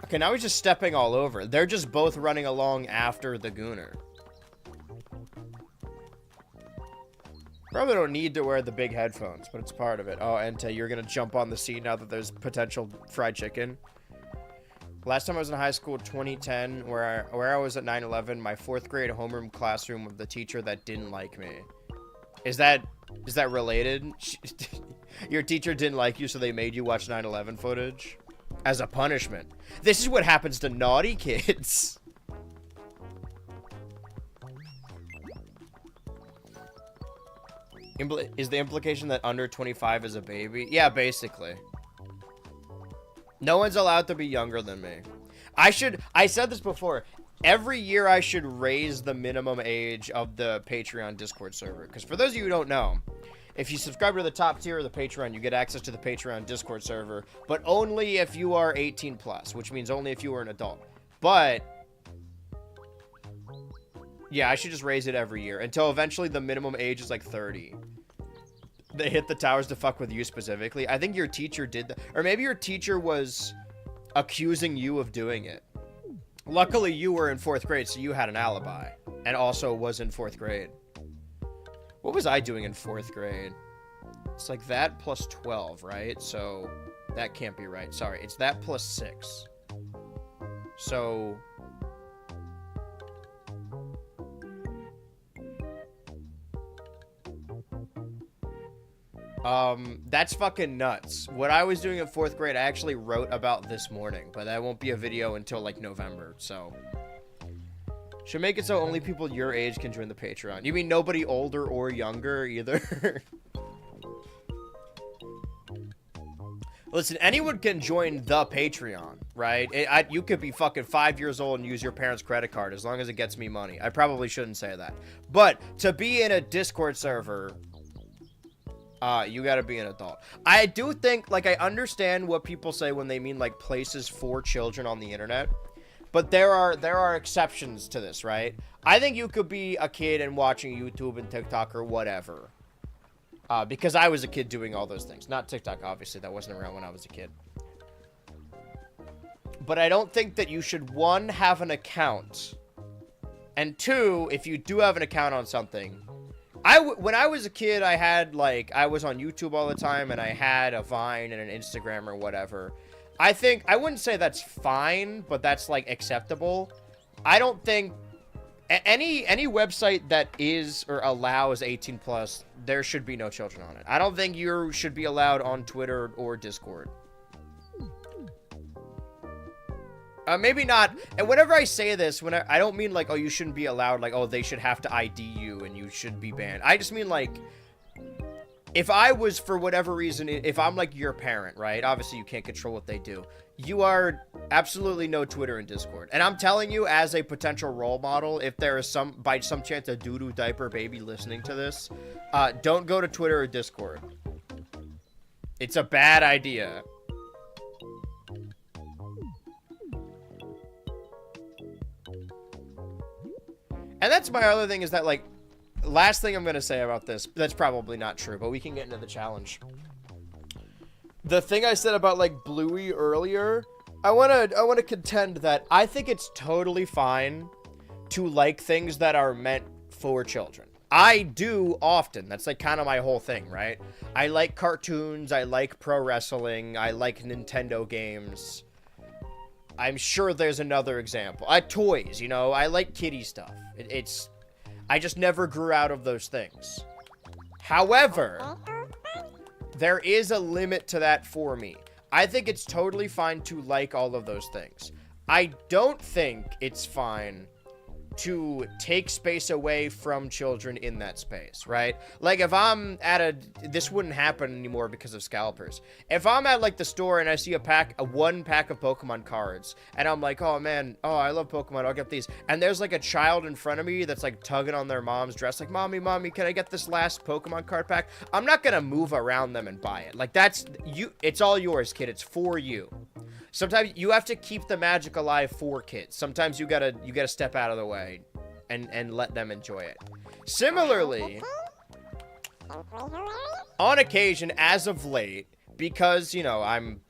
Okay, now he's just stepping all over. They're just both running along after the Gooner. Probably don't need to wear the big headphones, but it's part of it. Oh, Enta, you're gonna jump on the scene now that there's potential fried chicken. Last time I was in high school, 2010, where I was at 9/11, my 4th grade homeroom classroom with the teacher that didn't like me. Is that related? Your teacher didn't like you, so they made you watch 9/11 footage? As a punishment. This is what happens to naughty kids. Is the implication that under 25 is a baby? Yeah, basically. No one's allowed to be younger than me. I said this before. Every year I should raise the minimum age of the Patreon Discord server. Because for those of you who don't know, if you subscribe to the top tier of the Patreon, you get access to the Patreon Discord server, but only if you are 18 plus, which means only if you are an adult. But yeah, I should just raise it every year until eventually the minimum age is like 30. They hit the towers to fuck with you specifically. I think your teacher did that, or maybe your teacher was accusing you of doing it. Luckily, you were in 4th grade, so you had an alibi, and also was in 4th grade. What was I doing in 4th grade? It's like that plus 12, right? So that can't be right. Sorry, it's that plus 6. So that's fucking nuts. What I was doing in 4th grade, I actually wrote about this morning, but that won't be a video until like November, so. Should make it so only people your age can join the Patreon. You mean nobody older or younger either? Listen, anyone can join the Patreon, right? You could be fucking 5 years old and use your parents' credit card as long as it gets me money. I probably shouldn't say that. But to be in a Discord server, you gotta be an adult. I do think, like, I understand what people say when they mean, like, places for children on the internet. But there are exceptions to this, right? I think you could be a kid and watching YouTube and TikTok or whatever. Because I was a kid doing all those things. Not TikTok, obviously. That wasn't around when I was a kid. But I don't think that you should, 1, have an account. And 2, if you do have an account on something. When I was a kid, I was on YouTube all the time. And I had a Vine and an Instagram or whatever. I wouldn't say that's fine, but that's, like, acceptable. I don't think any website that is or allows 18 plus, there should be no children on it. I don't think you should be allowed on Twitter or Discord. Maybe not. And whenever I say this, I don't mean like, oh, you shouldn't be allowed, like, oh, they should have to ID you and you should be banned. I just mean like, if I was, for whatever reason, if I'm like your parent, right? Obviously, you can't control what they do. You are absolutely no Twitter and Discord. And I'm telling you, as a potential role model, if there is by some chance a doo-doo diaper baby listening to this, don't go to Twitter or Discord. It's a bad idea. And that's my other thing, is that, like, last thing I'm going to say about this, that's probably not true, but we can get into the challenge. The thing I said about, like, Bluey earlier, I want to contend that I think it's totally fine to like things that are meant for children. I do often. That's, like, kind of my whole thing, right? I like cartoons, I like pro wrestling, I like Nintendo games. I'm sure there's another example. Toys, you know, I like kiddie stuff. I just never grew out of those things. However, there is a limit to that for me. I think it's totally fine to like all of those things. I don't think it's fine to take space away from children in that space, right? Like, if I'm at this wouldn't happen anymore because of scalpers. If I'm at, like, the store and I see one pack of Pokemon cards, and I'm like, oh man, oh, I love Pokemon, I'll get these. And there's, like, a child in front of me that's, like, tugging on their mom's dress, like, mommy, can I get this last Pokemon card pack? I'm not gonna move around them and buy it. Like, it's all yours, kid. It's for you. Sometimes you have to keep the magic alive for kids. Sometimes you gotta step out of the way and let them enjoy it. Similarly, on occasion, as of late, because, you know, I'm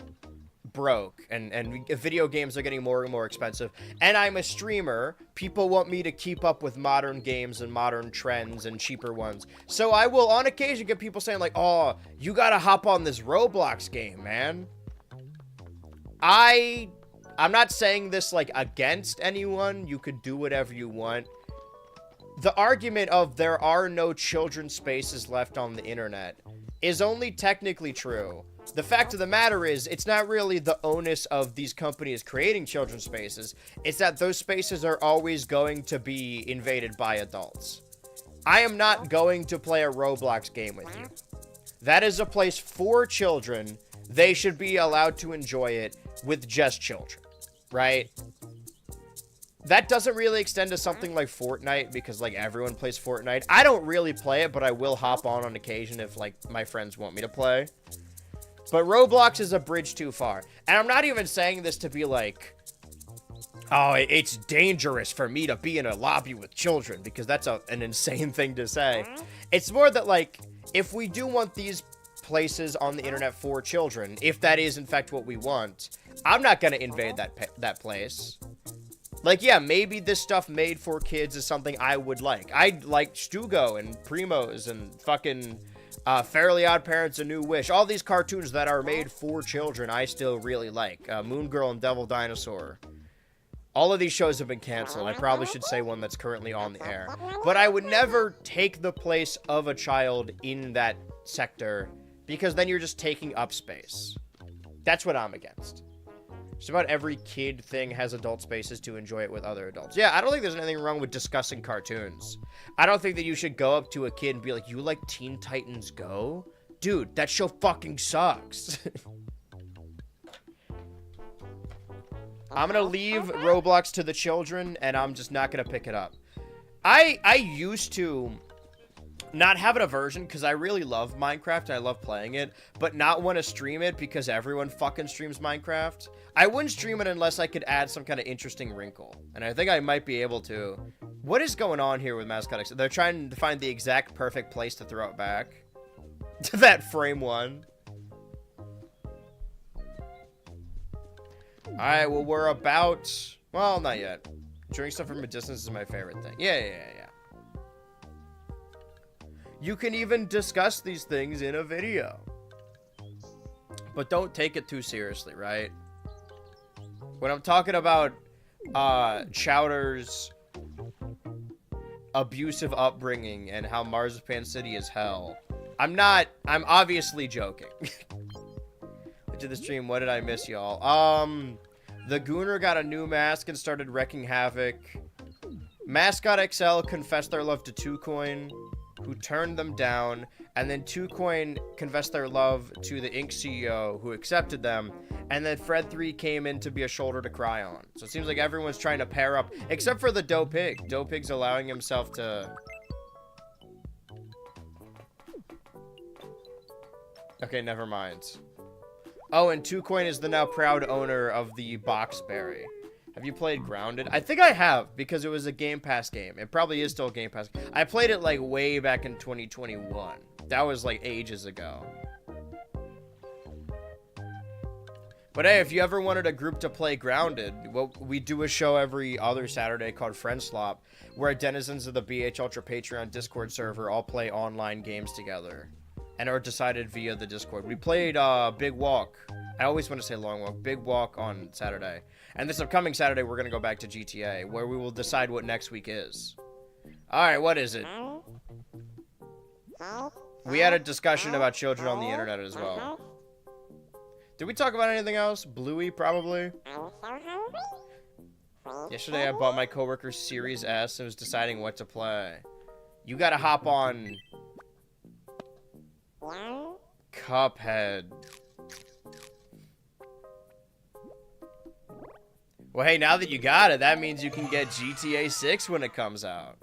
broke and video games are getting more and more expensive, and I'm a streamer, people want me to keep up with modern games and modern trends and cheaper ones. So I will, on occasion, get people saying, like, oh, you gotta hop on this Roblox game, man. I'm not saying this, like, against anyone. You could do whatever you want. The argument of there are no children's spaces left on the internet is only technically true. The fact of the matter is, it's not really the onus of these companies creating children's spaces. It's that those spaces are always going to be invaded by adults. I am not going to play a Roblox game with you. That is a place for children. They should be allowed to enjoy it with just children, right? That doesn't really extend to something like Fortnite, because, like, everyone plays Fortnite. I don't really play it, but I will hop on occasion if, like, my friends want me to play. But Roblox is a bridge too far. And I'm not even saying this to be like, oh, it's dangerous for me to be in a lobby with children, because that's an insane thing to say. It's more that, like, if we do want these places on the internet for children, if that is in fact what we want, I'm not gonna invade that place. Like, yeah, maybe this stuff made for kids is something I would like. I like Stugo and Primos and fucking Fairly Odd Parents, A New Wish. All these cartoons that are made for children I still really like. Moon Girl and Devil Dinosaur. All of these shows have been canceled. I probably should say one that's currently on the air. But I would never take the place of a child in that sector, because then you're just taking up space. That's what I'm against. Just about every kid thing has adult spaces to enjoy it with other adults. Yeah, I don't think there's anything wrong with discussing cartoons. I don't think that you should go up to a kid and be like, you like Teen Titans Go? Dude, that show fucking sucks. I'm gonna leave Roblox to the children, and I'm just not gonna pick it up. I used to not have an aversion, because I really love Minecraft and I love playing it, but not want to stream it because everyone fucking streams Minecraft. I wouldn't stream it unless I could add some kind of interesting wrinkle, and I think I might be able to. What is going on here with Mascot X? They're trying to find the exact perfect place to throw it back to that frame one. Alright, well, we're about... Well, not yet. Doing stuff from a distance is my favorite thing. Yeah. You can even discuss these things in a video. But don't take it too seriously, right? When I'm talking about Chowder's abusive upbringing and how Marzipan City is hell, I'm obviously joking. To the stream, what did I miss, y'all? The Gooner got a new mask and started wrecking havoc. Mascot XL confessed their love to 2Coin. who turned them down, and then 2Coin confessed their love to the Inc. CEO, who accepted them, and then Fred 3 came in to be a shoulder to cry on. So it seems like everyone's trying to pair up, except for the Doe Pig. Doe Pig's allowing himself to... Okay, never mind. Oh, and 2Coin is the now proud owner of the Boxberry. Have you played Grounded? I think I have, because it was a Game Pass game. It probably is still a Game Pass. I played it, like, way back in 2021. That was, like, ages ago. But hey, if you ever wanted a group to play Grounded, well, we do a show every other Saturday called Friend Slop, where denizens of the BHultra Patreon Discord server all play online games together. And are decided via the Discord. We played Big Walk. I always want to say Long Walk. Big Walk on Saturday. And this upcoming Saturday, we're going to go back to GTA, where we will decide what next week is. Alright, what is it? We had a discussion about children on the internet as well. Did we talk about anything else? Bluey, probably? Yesterday, I bought my coworker Series S and was deciding what to play. You gotta hop on... Cuphead. Well, hey, now that you got it, that means you can get GTA 6 when it comes out.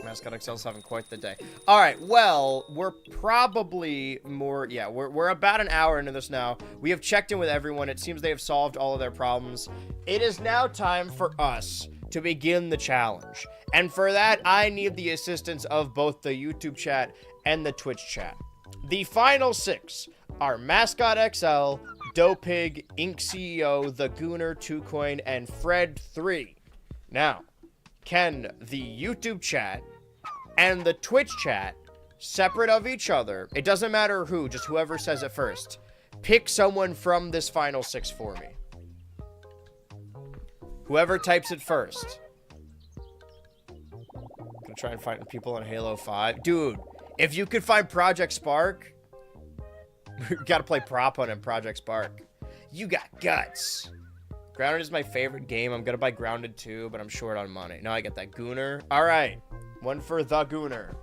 Mascot XL's having quite the day. Alright, well, we're probably more... Yeah, we're about an hour into this now. We have checked in with everyone. It seems they have solved all of their problems. It is now time for us to begin the challenge. And for that, I need the assistance of both the YouTube chat and the Twitch chat. The final 6 are Mascot XL, Doe Pig, Inc. CEO, The Gooner, 2Coin, and Fred 3. Now, can the YouTube chat and the Twitch chat, separate of each other, it doesn't matter who, just whoever says it first, pick someone from this final 6 for me? Whoever types it first. I'm gonna try and find people on Halo 5. Dude, if you could find Project Spark, you gotta play prop on in Project Spark. You got guts. Grounded is my favorite game. I'm gonna buy Grounded 2, but I'm short on money. Now I get that Gooner. Alright. One for the Gooner.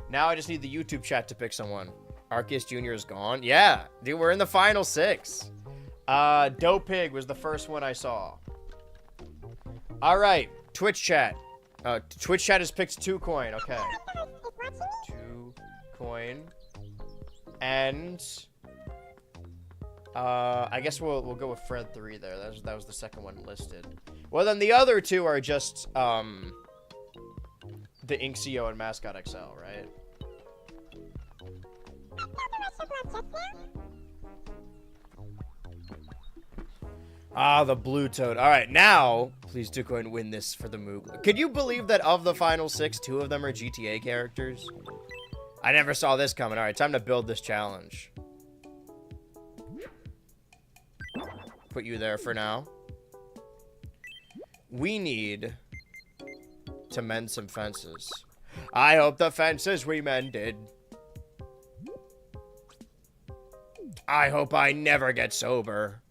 Now I just need the YouTube chat to pick someone. Arceus Jr. is gone. Yeah. Dude, we're in the final 6. Doe Pig was the first one I saw. Alright. Twitch chat. Twitch chat has picked 2Coin. Okay. 2Coin. And... I guess we'll go with Fred 3 there. That was the second one listed. Well, then the other 2 are just, the Inc. CEO and Mascot XL, right? Ah, the blue toad. Alright, now, please do go and win this for the Moogler. Could you believe that of the final 6, 2 of them are GTA characters? I never saw this coming. Alright, time to build this challenge. Put you there for now. We need to mend some fences. I hope the fences we mended. I hope I never get sober.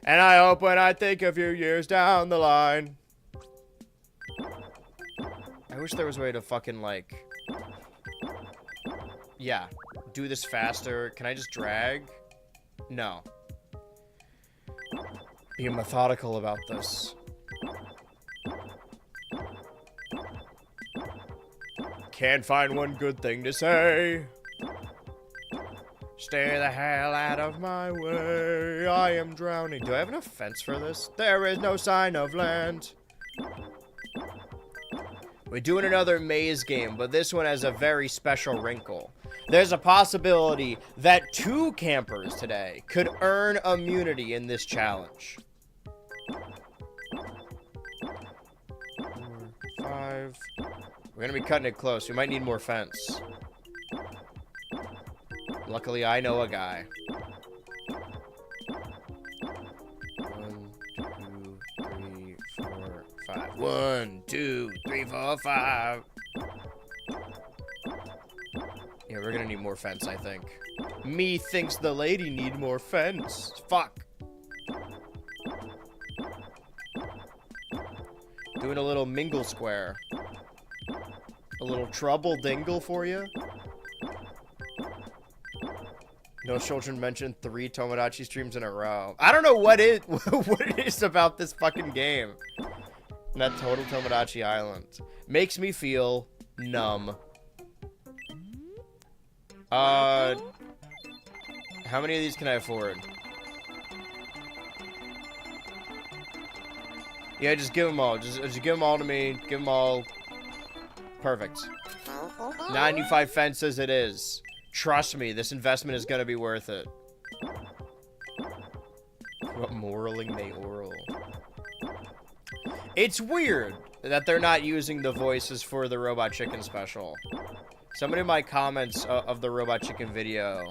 And I hope when I think a few years down the line. I wish there was a way to fucking, like... Yeah. Do this faster. Can I just drag? No. Be methodical about this. Can't find one good thing to say. Stay the hell out of my way. I am drowning. Do I have enough fence for this? There is no sign of land. We're doing another maze game, but this one has a very special wrinkle. There's a possibility that 2 campers today could earn immunity in this challenge. 4, 5. We're gonna be cutting it close. We might need more fence. Luckily, I know a guy. 1, 2, 3, 4, 5. 1, 2, 3, 4, 5. Yeah, we're gonna need more fence, I think. Me thinks the lady need more fence. Fuck. Doing a little mingle square. A little trouble dingle for you. No children mentioned 3 Tomodachi streams in a row. I don't know what it is about this fucking game. And that total Tomodachi Island makes me feel numb. How many of these can I afford? Yeah, just give them all. Just give them all to me. Give them all. Perfect. 95 fences it is. Trust me, this investment is gonna be worth it. What moraling they oral. It's weird that they're not using the voices for the Robot Chicken special. Somebody in my comments of the Robot Chicken video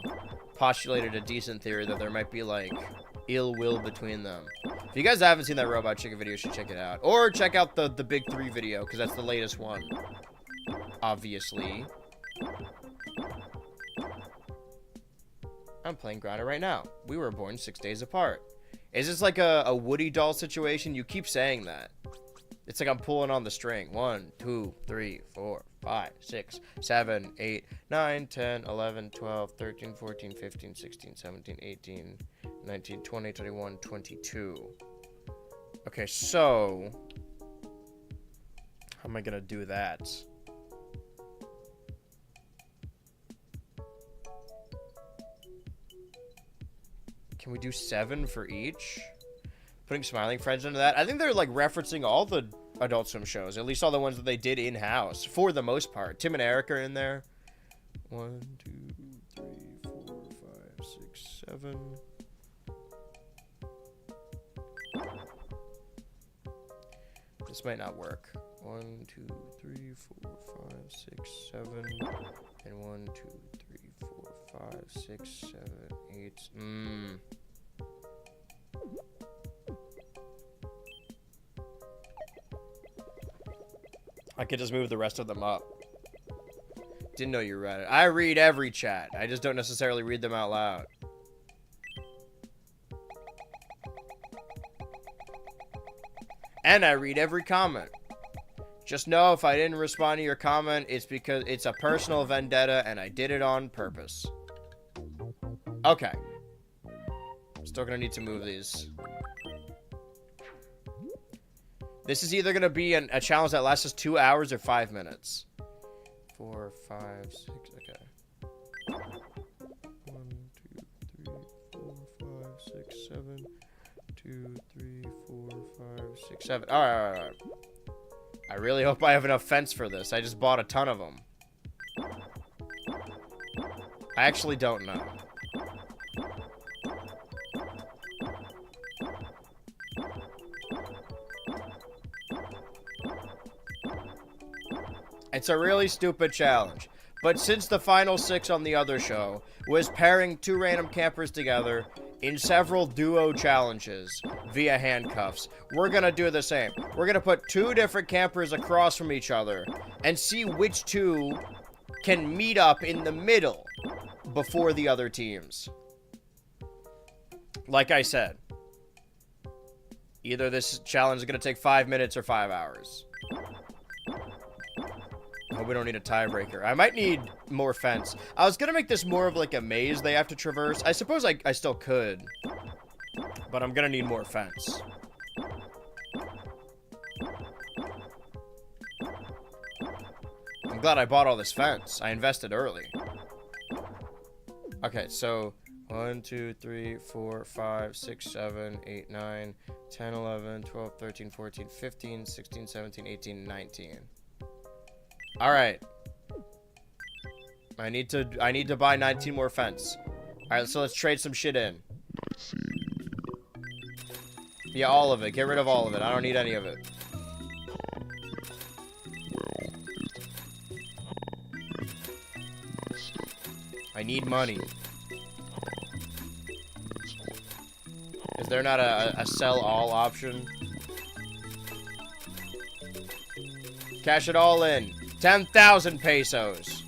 postulated a decent theory that there might be, like, ill will between them. If you guys haven't seen that Robot Chicken video, you should check it out. Or check out the Big 3 video, because that's the latest one. Obviously. I'm playing Grinder right now. We were born 6 days apart. Is this like a Woody doll situation? You keep saying that. It's like I'm pulling on the string. 1, 2, 3, 4, 5, 6, 7, 8, 9, 10, 11, 12, 13, 14, 15, 16, 17, 18, 19, 20, 21, 22. Okay, so... how am I gonna do that? Can we do 7 for each? Putting Smiling Friends into that? I think they're, like, referencing all the Adult Swim shows. At least all the ones that they did in-house. For the most part. Tim and Eric are in there. 1, 2, 3, 4, 5, 6, 7. This might not work. 1, 2, 3, 4, 5, 6, 7. And 1, 2, 3, 4, 5, 6, 7, 8. I could just move the rest of them up. Didn't know you read it. I read every chat. I just don't necessarily read them out loud. And I read every comment. Just know if I didn't respond to your comment, it's because it's a personal vendetta and I did it on purpose. Okay. Still gonna need to move these. This is either gonna be a challenge that lasts us 2 hours or 5 minutes. 4, 5, 6, okay. 1, 2, 3, 4, 5, 6, 7. 2, 3, 4, 5, 6, 7. Alright. I really hope I have enough fence for this. I just bought a ton of them. I actually don't know. It's a really stupid challenge. But since the final 6 on the other show was pairing 2 random campers together in several duo challenges via handcuffs, we're gonna do the same. We're gonna put 2 different campers across from each other and see which 2 can meet up in the middle before the other teams. Like I said, either this challenge is gonna take 5 minutes or 5 hours. I hope we don't need a tiebreaker. I might need more fence. I was gonna make this more of like a maze they have to traverse. I suppose I still could. But I'm gonna need more fence. I'm glad I bought all this fence. I invested early. Okay, so 1, 2, 3, 4, 5, 6, 7, 8, 9, 10, 11, 12, 13, 14, 15, 16, 17, 18, 19. Alright. I need to buy 19 more fence. Alright, so let's trade some shit in. Yeah, all of it. Get rid of all of it. I don't need any of it. I need money. Is there not a sell all option? Cash it all in. 10,000 pesos.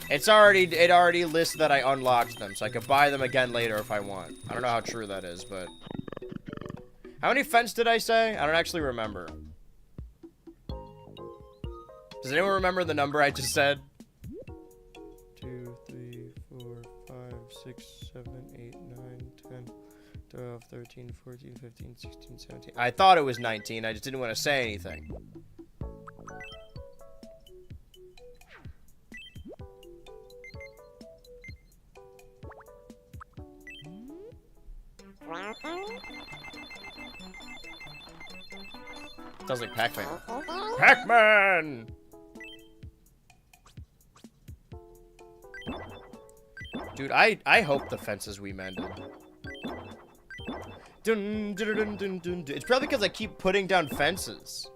It already lists that I unlocked them, so I could buy them again later if I want. I don't know how true that is, but How many fence did I say? I don't actually remember. Does anyone remember the number I just said? 2, 3, 4, 5, 6, 7, 8, 9, 10, 12, 13, 14, 15, 16, 17. I thought it was 19. I just didn't want to say anything. Sounds like Pac-Man. Pac-Man! Dude, I hope the fences we mended. Dun, dun, dun, dun, dun, dun. It's probably because I keep putting down fences.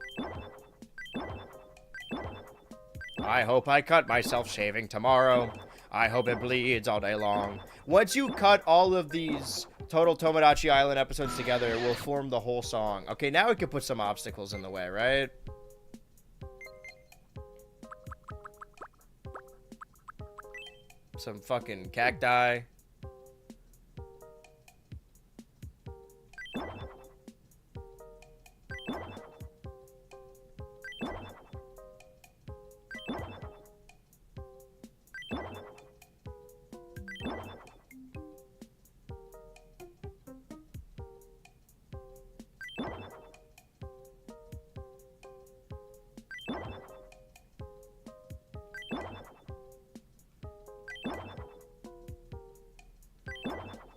I hope I cut myself shaving tomorrow. I hope it bleeds all day long. Once you cut all of these Total Tomodachi Island episodes together, it will form the whole song. Okay, now we can put some obstacles in the way, right? Some fucking cacti.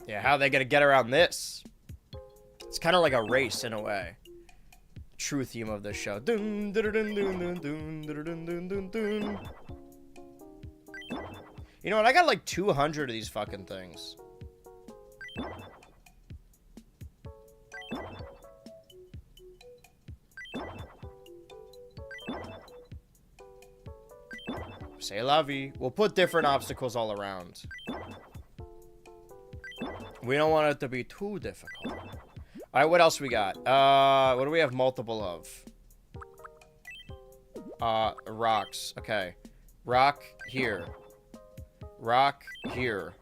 Yeah, how are they gonna get around this? It's kind of like a race in a way. True theme of this show. Dun, dun, dun, dun, dun, dun, dun, dun, dun, dun, dun. You know what? I got like 200 of these fucking things. C'est la vie. We'll put different obstacles all around. We don't want it to be too difficult. Alright, what else we got? What do we have multiple of? Rocks. Okay. Rock here. Rock here.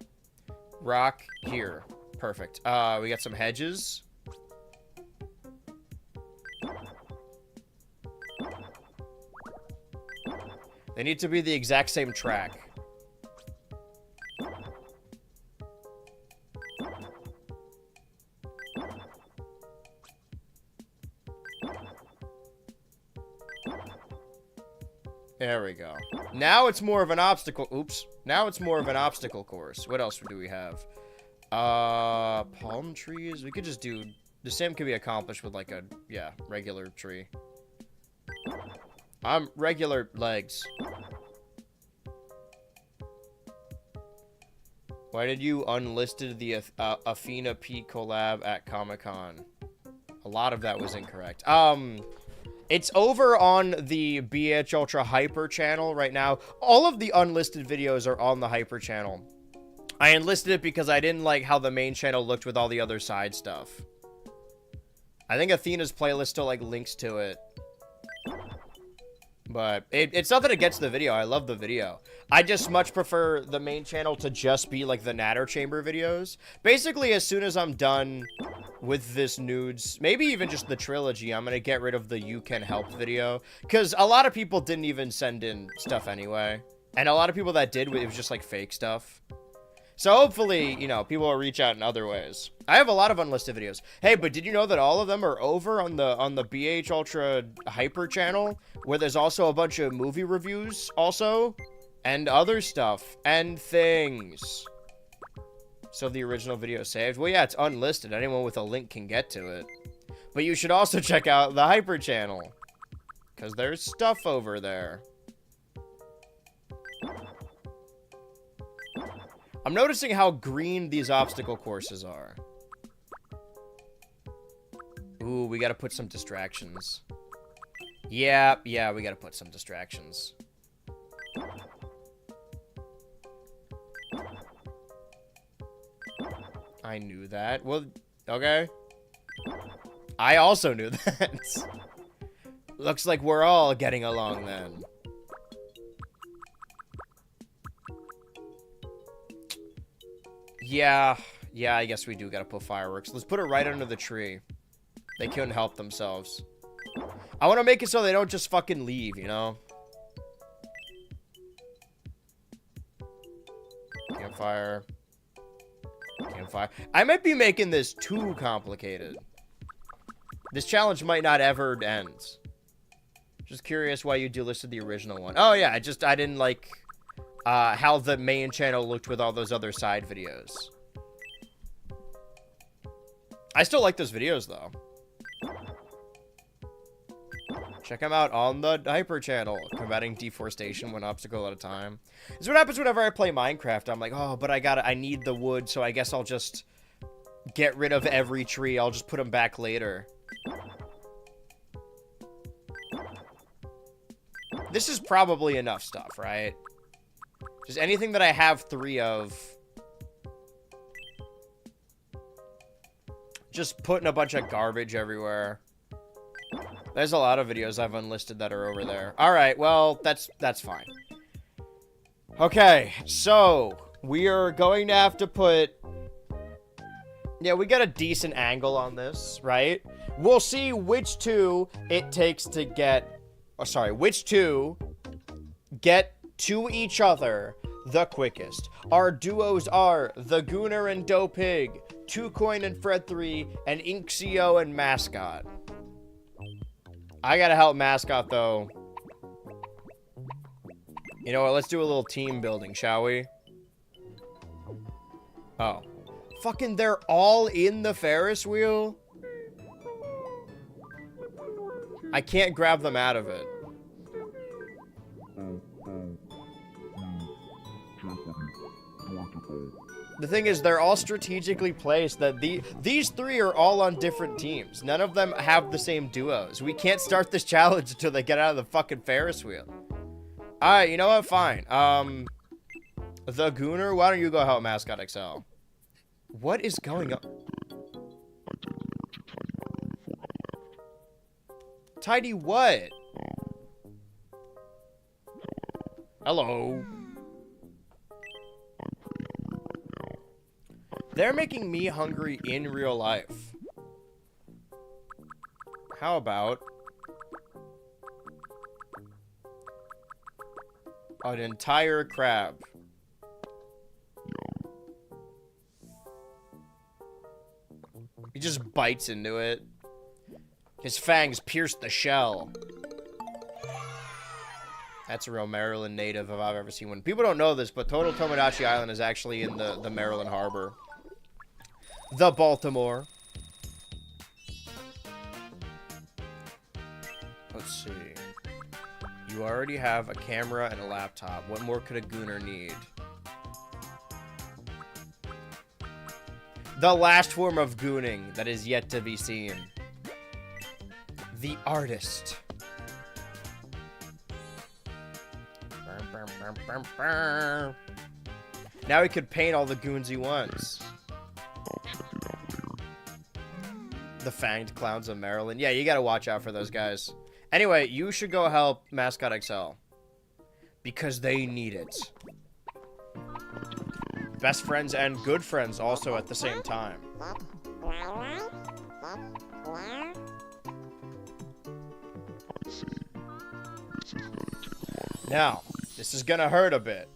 Rock here. Perfect. We got some hedges. They need to be the exact same track. There we go. Now it's more of an obstacle. Oops. Now it's more of an obstacle course. What else do we have? Palm trees. We could just do... The same could be accomplished with like a, yeah, regular tree. Regular legs. Why did you unlisted the Athena P collab at Comic-Con? A lot of that was incorrect. It's over on the BHultra Hyper channel right now. All of the unlisted videos are on the Hyper channel. I enlisted it because I didn't like how the main channel looked with all the other side stuff. I think Athena's playlist still like links to it. But it's nothing against the video. I love the video. I just much prefer the main channel to just be like the Natter Chamber videos. Basically, as soon as I'm done with this nudes, maybe even just the trilogy, I'm gonna get rid of the You Can Help video. Because a lot of people didn't even send in stuff anyway. And a lot of people that did, it was just like fake stuff. So hopefully, you know, people will reach out in other ways. I have a lot of unlisted videos. Hey, but did you know that all of them are over on the BHultra Hyper channel, where there's also a bunch of movie reviews also, and other stuff, and things. So the original video is saved. Well, yeah, it's unlisted. Anyone with a link can get to it. But you should also check out the Hyper channel, because there's stuff over there. I'm noticing how green these obstacle courses are. Ooh, we gotta put some distractions. Yeah, we gotta put some distractions. I knew that. Well, okay. I also knew that. Looks like we're all getting along then. Yeah, I guess we do gotta put fireworks. Let's put it right under the tree. They couldn't help themselves. I want to make it so they don't just fucking leave, you know? Campfire. Campfire. I might be making this too complicated. This challenge might not ever end. Just curious why you delisted the original one. Oh yeah, I didn't like how the main channel looked with all those other side videos. I still like those videos though. Check them out on the Hyper channel. Combating deforestation one obstacle at a time. This is what happens whenever I play Minecraft. I'm like, oh, but I need the wood, so I guess I'll just get rid of every tree. I'll just put them back later. This is probably enough stuff, right? Just anything that I have 3 of. Just putting a bunch of garbage everywhere. There's a lot of videos I've unlisted that are over there. Alright, well, that's fine. Okay, so we are going to have to put... Yeah, we got a decent angle on this, right? We'll see which two it takes to get... Oh, sorry, which two get to each other the quickest. Our duos are the Gooner and Dough Pig, 2Coin and Fred3, and Inxio and Mascot. I gotta help Mascot, though. You know what? Let's do a little team building, shall we? Oh. Fucking, they're all in the Ferris wheel? I can't grab them out of it. The thing is, they're all strategically placed that these 3 are all on different teams. None of them have the same duos. We can't start this challenge until they get out of the fucking Ferris wheel. Alright, you know what? Fine. The Gooner, why don't you go help Mascot XL? What is going on? Tidy what? Hello. They're making me hungry in real life. How about an entire crab? He just bites into it. His fangs pierce the shell. That's a real Maryland native if I've ever seen one. People don't know this, but Total Tomodachi Island is actually in the Maryland harbor. The Baltimore. Let's see. You already have a camera and a laptop. What more could a Gooner need? The last form of gooning that is yet to be seen. The artist. Now he could paint all the goons he wants. The fanged clowns of Maryland. Yeah, you gotta watch out for those guys. Anyway, you should go help Mascot XL. Because they need it. Best friends and good friends also at the same time. Now, this is gonna hurt a bit.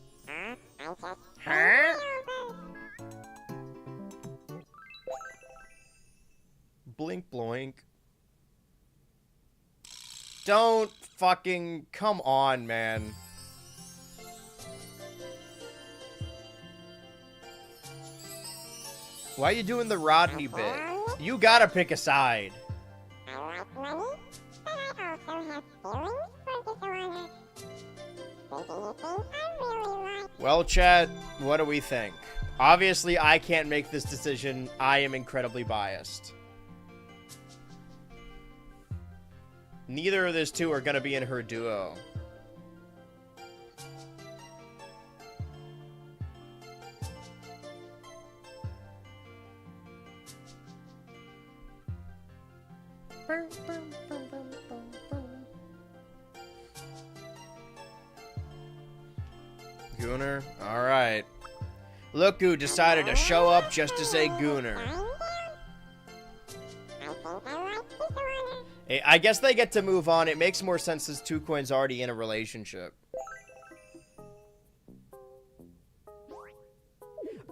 Huh? Blink bloink. Don't fucking... Come on, man. Why are you doing the Rodney bit? You gotta pick a side. Well, Chad, what do we think? Obviously, I can't make this decision. I am incredibly biased. Neither of these two are gonna be in her duo. Gooner? Alright. Look who decided to show up just to say Gooner. I guess they get to move on. It makes more sense as 2Coin's already in a relationship.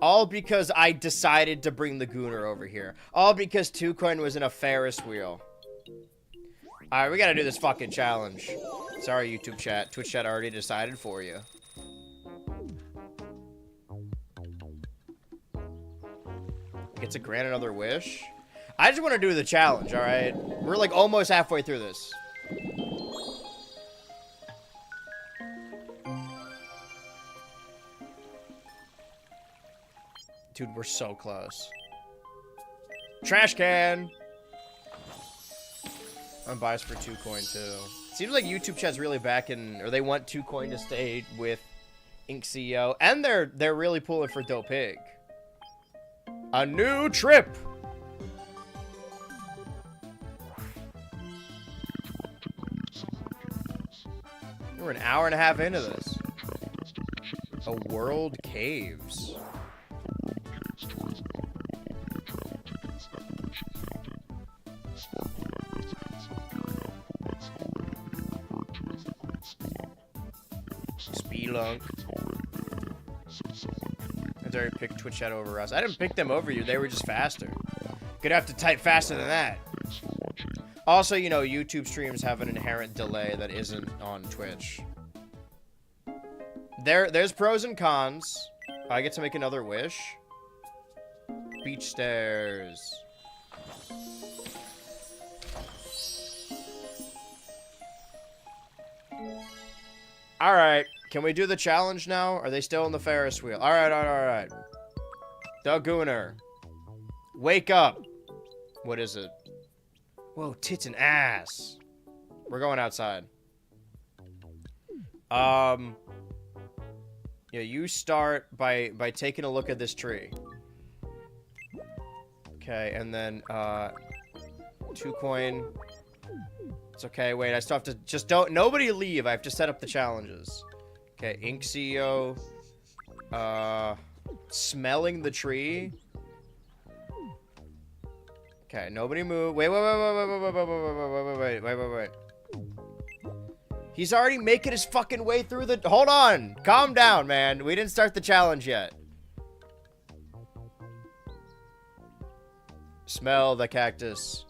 All because I decided to bring the Gooner over here. All because 2Coin was in a Ferris wheel. Alright, we gotta do this fucking challenge. Sorry, YouTube chat. Twitch chat already decided for you. Get to grant another wish? I just want to do the challenge, alright? We're like almost halfway through this. Dude, we're so close. Trash can! I'm biased for 2Coin too. Seems like YouTube chat's really backing, or they want 2Coin to stay with Ink CEO, and they're really pulling for Dope Pig. A new trip! We're an hour and a half into this. A world caves. Spelunk. I already picked Twitch chat over us. I didn't pick them over you. They were just faster. Gonna have to type faster than that. Also, you know, YouTube streams have an inherent delay that isn't on Twitch. There's pros and cons. I get to make another wish. Beach stairs. Alright. Can we do the challenge now? Are they still in the Ferris wheel? Alright, alright. The Gooner. Wake up. What is it? Whoa, tits and ass. We're going outside. Yeah, you start by taking a look at this tree. Okay, and then, 2Coin. It's okay, wait, I still have to, just don't, nobody leave, I have to set up the challenges. Okay, Ink CEO. Smelling the tree. Okay, nobody move. Wait. He's already making his fucking way through the... Hold on! Calm down, man. We didn't start the challenge yet. Smell the cactus.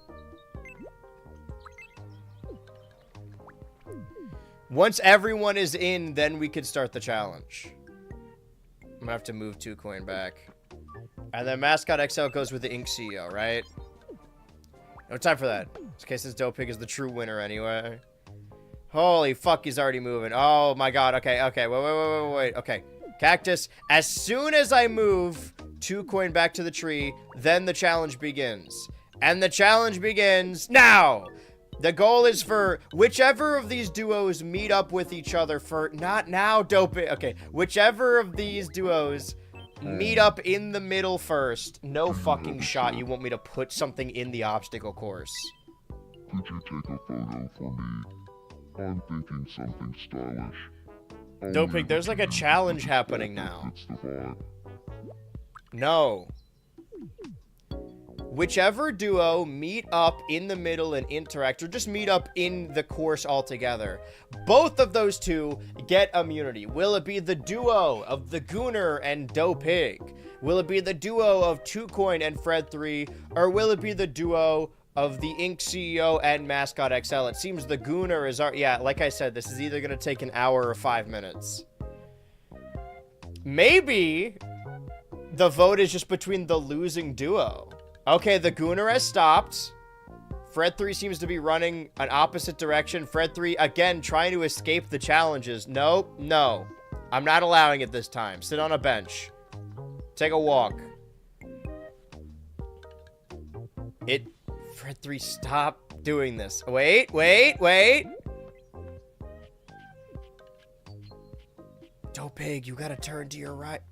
Once everyone is in, then we could start the challenge. I'm gonna have to move 2Coin back. And then Mascot XL goes with the Ink CEO, right? No time for that. Okay, since Dope Pig is the true winner anyway. Holy fuck, he's already moving. Oh my god, okay. Wait. Okay. Cactus, as soon as I move 2Coin back to the tree, then the challenge begins. And the challenge begins now! The goal is for whichever of these duos meet up with each other for... Not now, Dope Pig. Okay, whichever of these duos meet up in the middle first. No fucking shot you want me to put something in the obstacle course. Could you take a photo for me? I'm thinking something stylish. Dope Pig, there's like a challenge happening now. No. Whichever duo meet up in the middle and interact, or just meet up in the course altogether, both of those two get immunity. Will it be the duo of the Gooner and Dope Pig? Will it be the duo of 2Coin and Fred3? Or will it be the duo of the Ink CEO and Mascot XL? It seems the Gooner is... Yeah, like I said, this is either going to take an hour or 5 minutes. Maybe the vote is just between the losing duo. Okay, the Gooner has stopped. Fred3 seems to be running an opposite direction. Fred3, again, trying to escape the challenges. Nope, no. I'm not allowing it this time. Sit on a bench. Take a walk. Fred3, stop doing this. Wait. Dope Pig, you gotta turn to your right.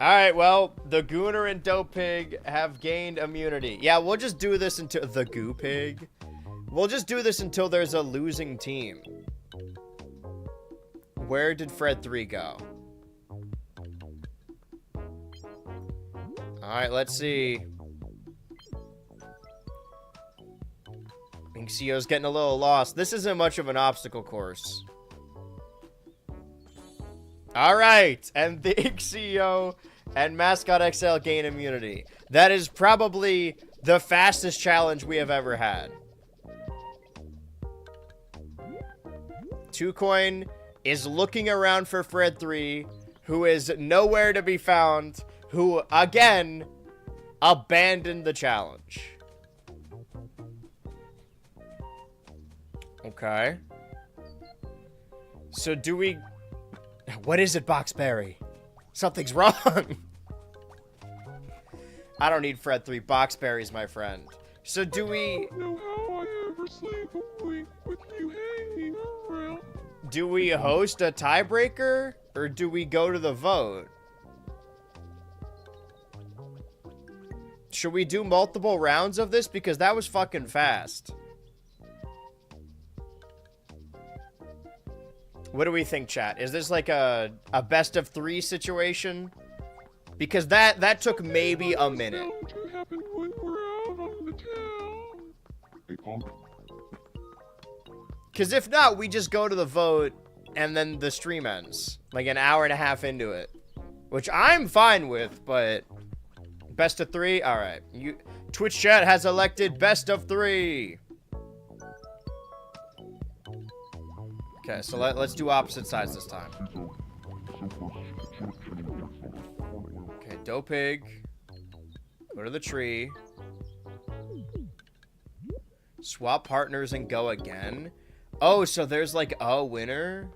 Alright, well, the Gooner and Dope Pig have gained immunity. Yeah, we'll just do this until... The Goo Pig? We'll just do this until there's a losing team. Where did Fred3 go? Alright, let's see. Inksio's getting a little lost. This isn't much of an obstacle course. Alright, and the Inksio and Mascot XL gain immunity. That is probably the fastest challenge we have ever had. 2Coin is looking around for Fred 3, who is nowhere to be found, who, again, abandoned the challenge. Okay. So do we... What is it, Boxberry? Something's wrong. I don't need Fred 3. Boxberry's my friend. So do we... I don't know how I ever sleep a week with you hanging around. Do we host a tiebreaker? Or do we go to the vote? Should we do multiple rounds of this? Because that was fucking fast. What do we think, chat? Is this like a best of 3 situation? Because that took maybe a minute. Because if not, we just go to the vote and then the stream ends. Like an hour and a half into it. Which I'm fine with, but... Best of 3? Alright. Twitch chat has elected best of 3. Okay, so let's do opposite sides this time. Okay, Dopig. Go to the tree. Swap partners and go again. Oh, so there's like a winner?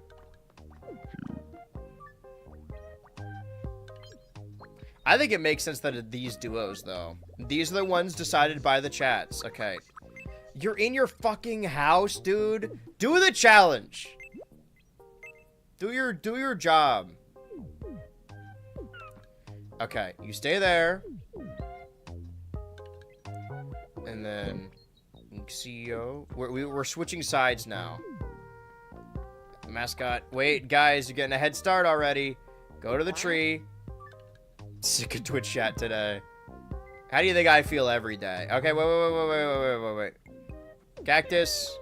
I think it makes sense that these duos, though. These are the ones decided by the chats. Okay. You're in your fucking house, dude. Do the challenge. Do your job. Okay, you stay there. And then CEO. We're switching sides now. Mascot. Wait, guys, you're getting a head start already. Go to the tree. Sick of Twitch chat today. How do you think I feel every day? Okay, wait. Cactus.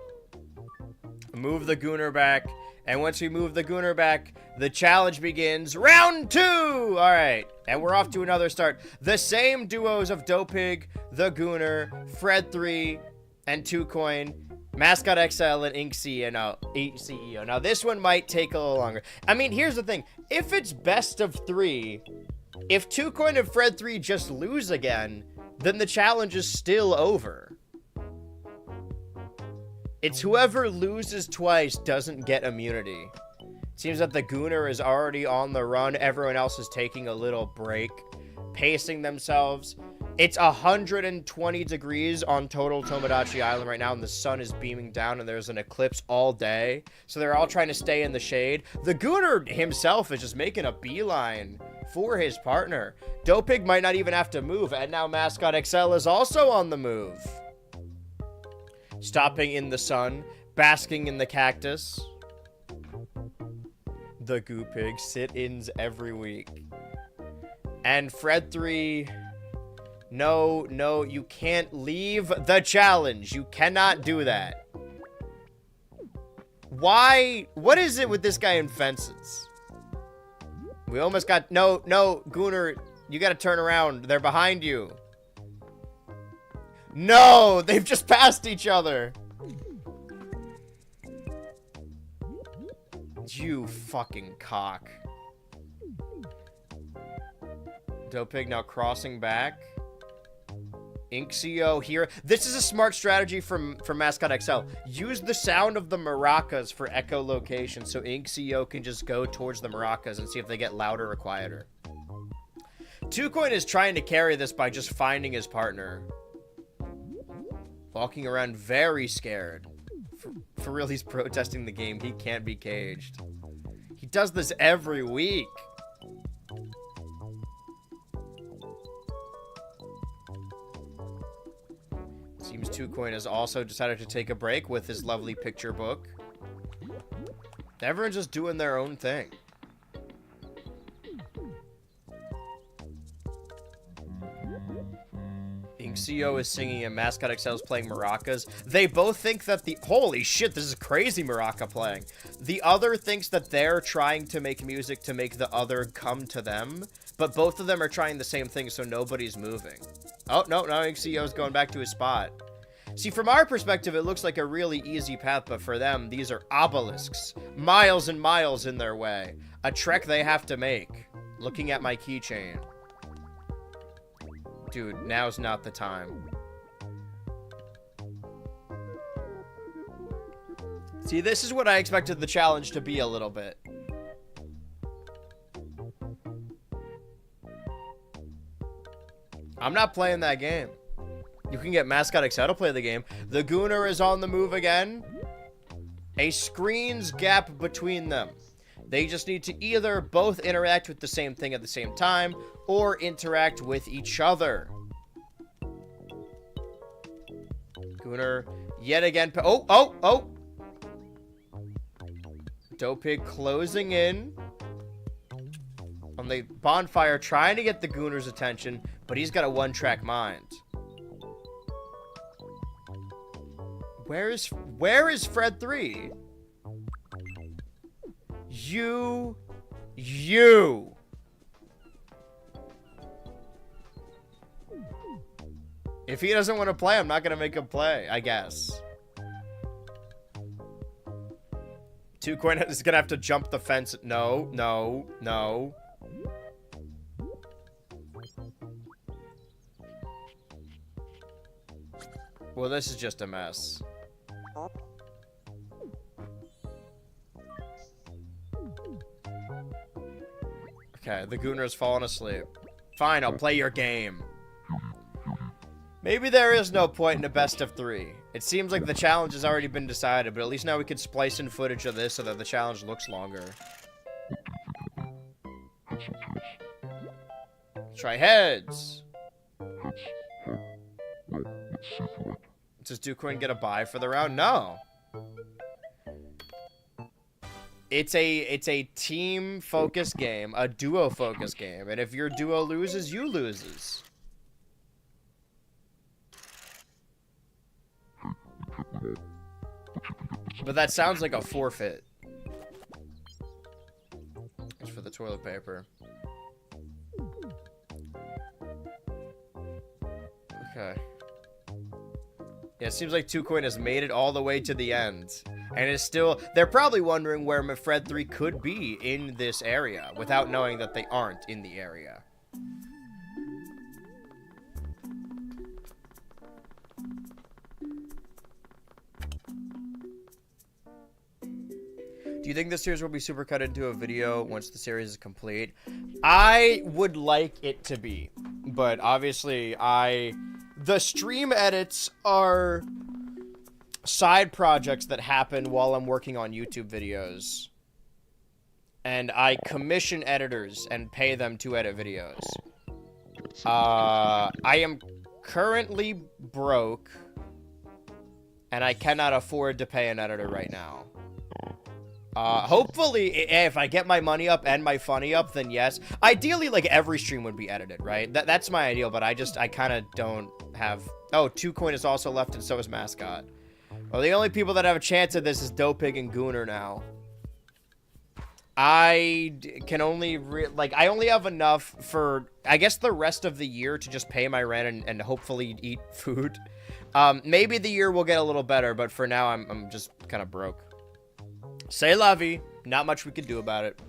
Move the Gooner back. And once we move the Gooner back, the challenge begins. Round 2! Alright. And we're off to another start. The same duos of Dopig, the Gooner, Fred 3, and 2Coin, Mascot XL, and CEO. Now, this one might take a little longer. I mean, here's the thing. If it's best of 3, if 2Coin and Fred 3 just lose again, then the challenge is still over. It's whoever loses twice doesn't get immunity. Seems that the Gooner is already on the run. Everyone else is taking a little break, pacing themselves. It's 120 degrees on total Tomodachi Island right now, and the sun is beaming down, and there's an eclipse all day. So they're all trying to stay in the shade. The Gooner himself is just making a beeline for his partner. Dopig might not even have to move, and now Mascot XL is also on the move. Stopping in the sun, basking in the cactus. The Goo Pig sit-ins every week. And Fred 3, no, you can't leave the challenge. You cannot do that. Why? What is it with this guy in fences? We almost got, no, Gooner, you gotta turn around. They're behind you. No, they've just passed each other. You fucking cock. Dopig now crossing back. Inksio here. This is a smart strategy from Mascot XL. Use the sound of the maracas for echolocation so Inksio can just go towards the maracas and see if they get louder or quieter. 2Coin is trying to carry this by just finding his partner. Walking around very scared. For real, he's protesting the game. He can't be caged. He does this every week. Seems 2Coin has also decided to take a break with his lovely picture book. Everyone's just doing their own thing. XCO is singing and Mascot XL is playing maracas, they both think that the... Holy shit, this is crazy maraca playing. The other thinks that they're trying to make music to make the other come to them, but both of them are trying the same thing, so nobody's moving. Oh, no, now XCO's going back to his spot. See, from our perspective, it looks like a really easy path, but for them, these are obelisks. Miles and miles in their way. A trek they have to make. Looking at my keychain. Dude, now's not the time. See, this is what I expected the challenge to be a little bit. I'm not playing that game. You can get Mascot XL to play the game. The Gooner is on the move again. A screen's gap between them. They just need to either both interact with the same thing at the same time, or interact with each other. Gooner, yet again. Oh! Dopig closing in on the bonfire, trying to get the Gooner's attention, but he's got a one-track mind. Where is Fred 3? You. If he doesn't want to play, I'm not going to make him play, I guess. 2Coin is going to have to jump the fence. No. Well, this is just a mess. Okay, the Gooner's fallen asleep. Fine, I'll play your game. Maybe there is no point in a best of 3. It seems like the challenge has already been decided, but at least now we could splice in footage of this so that the challenge looks longer. Try heads. Does 2Coin get a bye for the round? No. It's a team focused game, a duo focused game, and if your duo loses, you loses. But that sounds like a forfeit. It's for the toilet paper. Okay. Yeah, it seems like 2Coin has made it all the way to the end. And is still... They're probably wondering where Fred 3 could be in this area, without knowing that they aren't in the area. Do you think this series will be supercut into a video once the series is complete? I would like it to be. But obviously, the stream edits are side projects that happen while I'm working on YouTube videos. And I commission editors and pay them to edit videos. I am currently broke. And I cannot afford to pay an editor right now. Hopefully, if I get my money up and my funny up, then yes. Ideally, like, every stream would be edited, right? That's my ideal, but I kind of don't have... Oh, 2Coin is also left, and so is Mascot. Well, the only people that have a chance at this is Dopig and Gooner now. I can only... I only have enough for, I guess, the rest of the year to just pay my rent and hopefully eat food. Maybe the year will get a little better, but for now, I'm just kind of broke. C'est la vie. Not much we can do about it.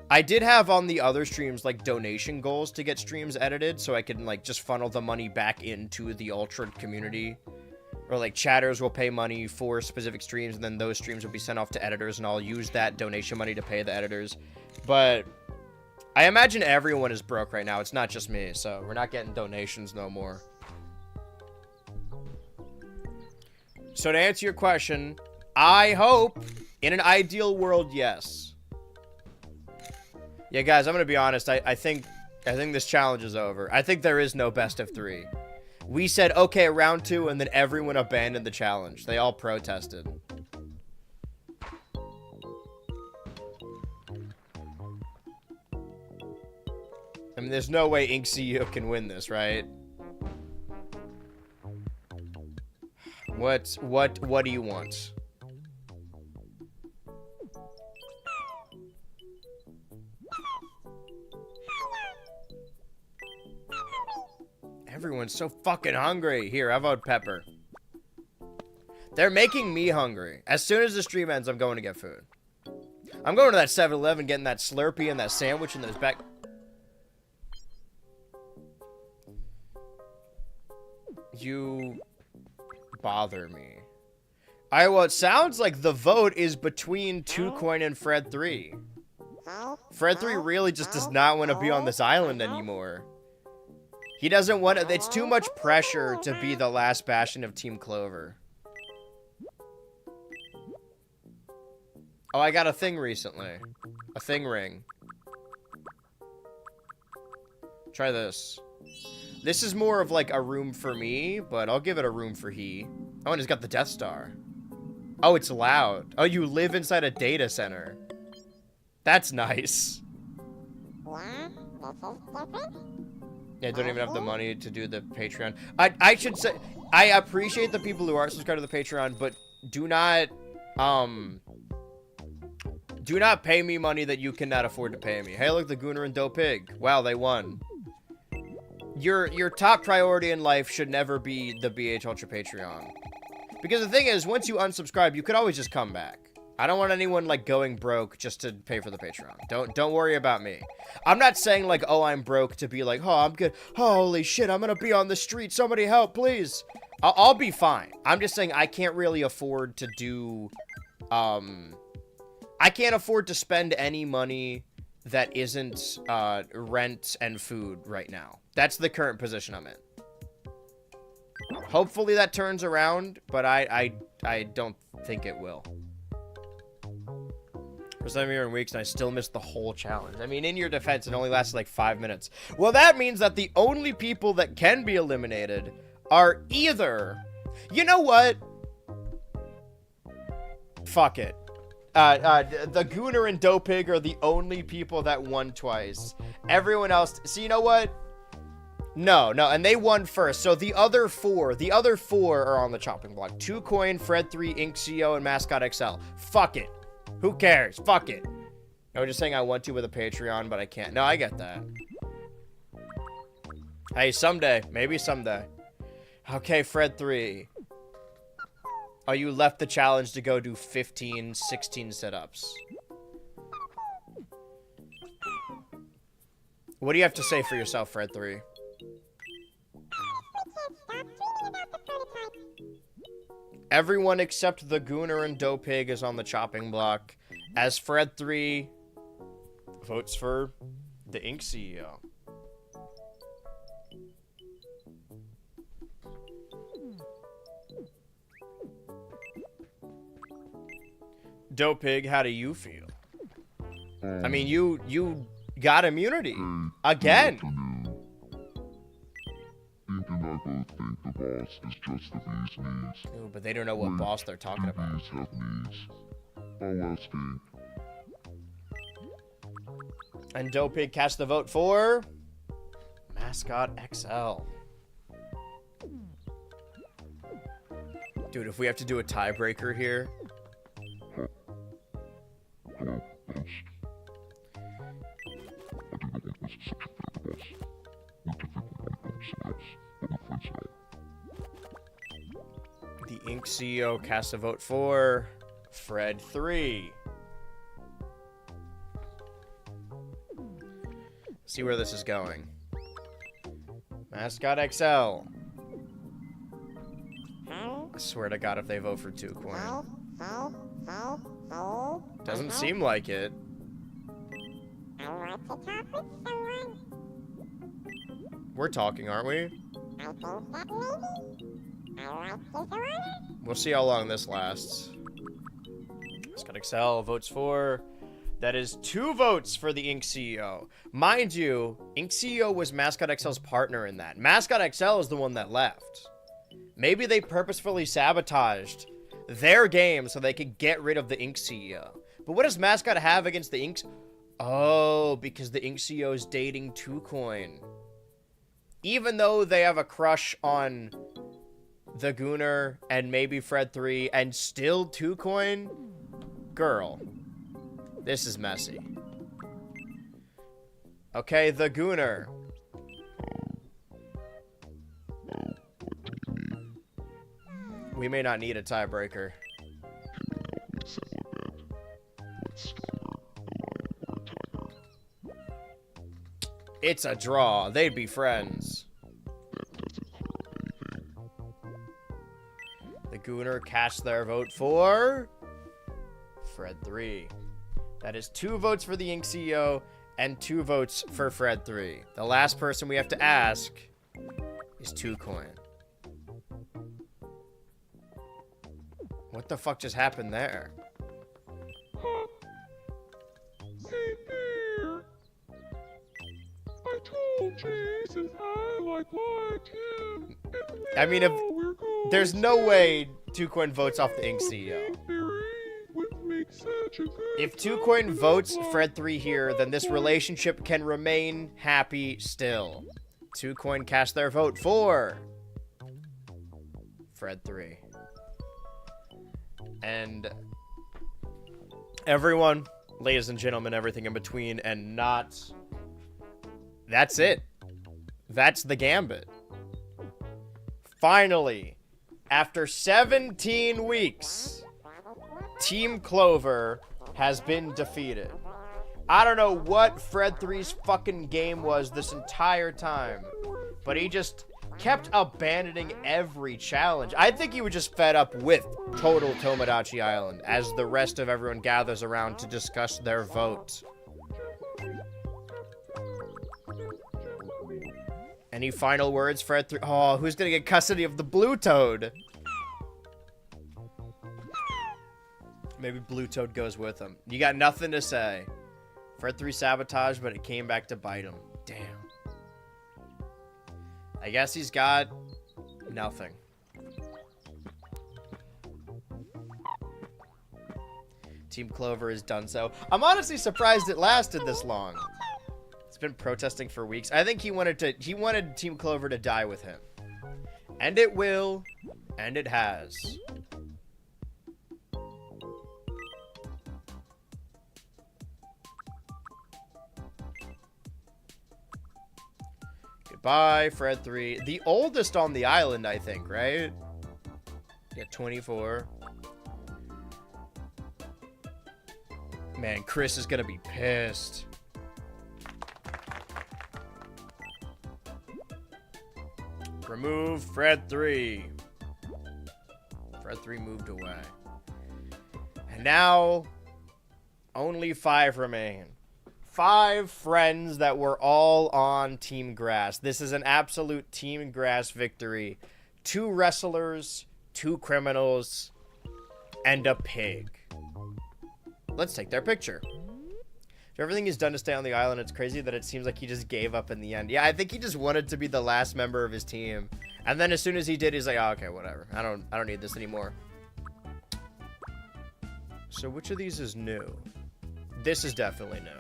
I did have on the other streams, like, donation goals to get streams edited, so I can, like, just funnel the money back into the Ultra community. Or, like, chatters will pay money for specific streams, and then those streams will be sent off to editors, and I'll use that donation money to pay the editors. But I imagine everyone is broke right now. It's not just me, so we're not getting donations no more. So to answer your question, I hope, in an ideal world, yes. Yeah, guys, I'm gonna be honest. I think this challenge is over. I think there is no best of 3. We said, okay, round 2, and then everyone abandoned the challenge. They all protested. I mean, there's no way Ink CEO can win this, right? What do you want? Everyone's so fucking hungry. Here, how about pepper? They're making me hungry. As soon as the stream ends, I'm going to get food. I'm going to that 7-Eleven, getting that Slurpee and that sandwich and those back... You bother me. Alright, well, it sounds like the vote is between 2Coin and Fred3. Fred3 really just does not want to be on this island anymore. He doesn't want to... It's too much pressure to be the last bastion of Team Clover. Oh, I got a thing recently. A thing ring. Try this. This is more of like a room for me, but I'll give it a room for he. Oh, and it's got the Death Star. Oh, it's loud. Oh, you live inside a data center. That's nice. Yeah, don't even have the money to do the Patreon. I should say, I appreciate the people who are subscribed to the Patreon, but do not pay me money that you cannot afford to pay me. Hey, look, the Gooner and Dope Pig. Wow, they won. Your top priority in life should never be the BHultra Patreon. Because the thing is, once you unsubscribe, you could always just come back. I don't want anyone, like, going broke just to pay for the Patreon. Don't worry about me. I'm not saying, like, oh, I'm broke to be like, oh, I'm good. Holy shit, I'm gonna be on the street. Somebody help, please. I'll be fine. I'm just saying I can't really afford to do, I can't afford to spend any money that isn't, rent and food right now. That's the current position I'm in. Hopefully that turns around, but I don't think it will. For some here in weeks, and I still missed the whole challenge. I mean, in your defense, it only lasted like 5 minutes. Well, that means that the only people that can be eliminated are either... You know what? Fuck it. The Gooner and Dope Pig are the only people that won twice. Everyone else... So you know what? No, and they won first. So the other four are on the chopping block. 2Coin, Fred3, Ink CEO, and Mascot XL. Fuck it. Who cares? Fuck it. I was just saying I want to with a Patreon, but I can't. No, I get that. Hey, someday. Maybe someday. Okay, Fred3. Oh, you left the challenge to go do 15, 16 sit-ups. What do you have to say for yourself, Fred3? Everyone except the Gooner and Dope Pig is on the chopping block, as Fred3 votes for the Ink CEO. Dope Pig, how do you feel? I mean, you got immunity. Again. Ink and I both think the boss is just the bee's knees. Ooh, but they don't know what boss they're talking about. Bees have knees. I'll ask Ink. And Dope Pig cast the vote for... Mascot XL. Dude, if we have to do a tiebreaker here... Hello, boss. I do not want this is such a fair boss. We can think we want boss, yes, but my friends know. The Ink CEO cast a vote for... Fred3. See where this is going. Mascot XL. I swear to God, if they vote for 2Coin. Doesn't seem like it. We're talking, aren't we? We'll see how long this lasts. Mascot XL votes for... That is 2 votes for the Ink CEO. Mind you, Ink CEO was Mascot XL's partner in that. Mascot XL is the one that left. Maybe they purposefully sabotaged their game so they could get rid of the Ink CEO. But what does Mascot have against the Ink... Oh, because the Inxio is dating 2Coin. Even though they have a crush on the Gooner and maybe Fred 3 and still 2Coin? Girl. This is messy. Okay, the Gooner. We may not need a tiebreaker. It's a draw. They'd be friends. The Gooner cast their vote for Fred 3. That is 2 votes for the Inxio and 2 votes for Fred 3. The last person we have to ask is 2Coin. What the fuck just happened there? Hey there. I told Jason I liked him. I mean, if there's no way 2Coin votes off the Inxio. If 2Coin votes Fred 3 here, then this relationship can remain happy still. 2Coin cast their vote for Fred 3. And everyone, ladies and gentlemen, everything in between and not, that's it. That's the gambit. Finally, after 17 weeks, Team Clover has been defeated. I don't know what Fred 3's fucking game was this entire time, but he just kept abandoning every challenge. I think he was just fed up with total Tomodachi Island as the rest of everyone gathers around to discuss their vote. Any final words, Fred 3? Oh, who's gonna get custody of the Blue Toad? Maybe Blue Toad goes with him. You got nothing to say. Fred 3 sabotaged, but it came back to bite him. Damn. I guess he's got nothing. Team Clover has done so. I'm honestly surprised it lasted this long. It's been protesting for weeks. I think he wanted Team Clover to die with him. And it will, and it has. Goodbye, Fred 3. The oldest on the island, I think, right? Yeah, 24. Man, Chris is gonna be pissed. Remove Fred 3. Fred 3 moved away. And now, only 5 remain. 5 friends that were all on Team Grass. This is an absolute Team Grass victory. 2 wrestlers, 2 criminals, and a pig. Let's take their picture. So everything he's done to stay on the island, it's crazy that it seems like he just gave up in the end. Yeah, I think he just wanted to be the last member of his team. And then as soon as he did, he's like, oh, okay, whatever. I don't need this anymore. So which of these is new? This is definitely new.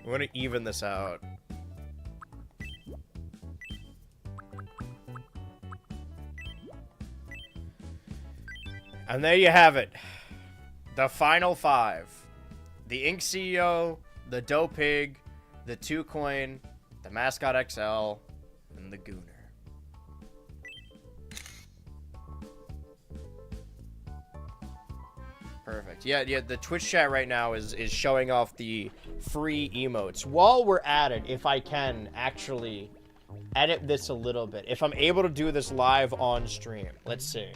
I want to even this out. And there you have it. The final 5. The Ink CEO, the Dough Pig, the 2Coin, the Mascot XL, and the Gooner. Perfect. Yeah, the Twitch chat right now is showing off the free emotes. While we're at it, if I can actually edit this a little bit. If I'm able to do this live on stream. Let's see.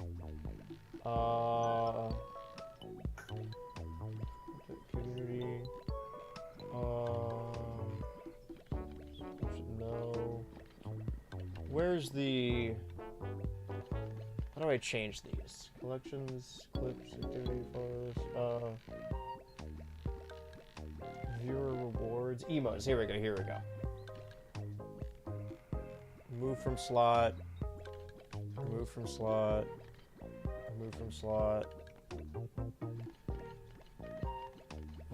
Community. No. Where's the... How do I change these? Collections, clips, activity, photos, viewer rewards, emotes. Here we go, here we go. Remove from slot. Remove from slot. Remove from slot.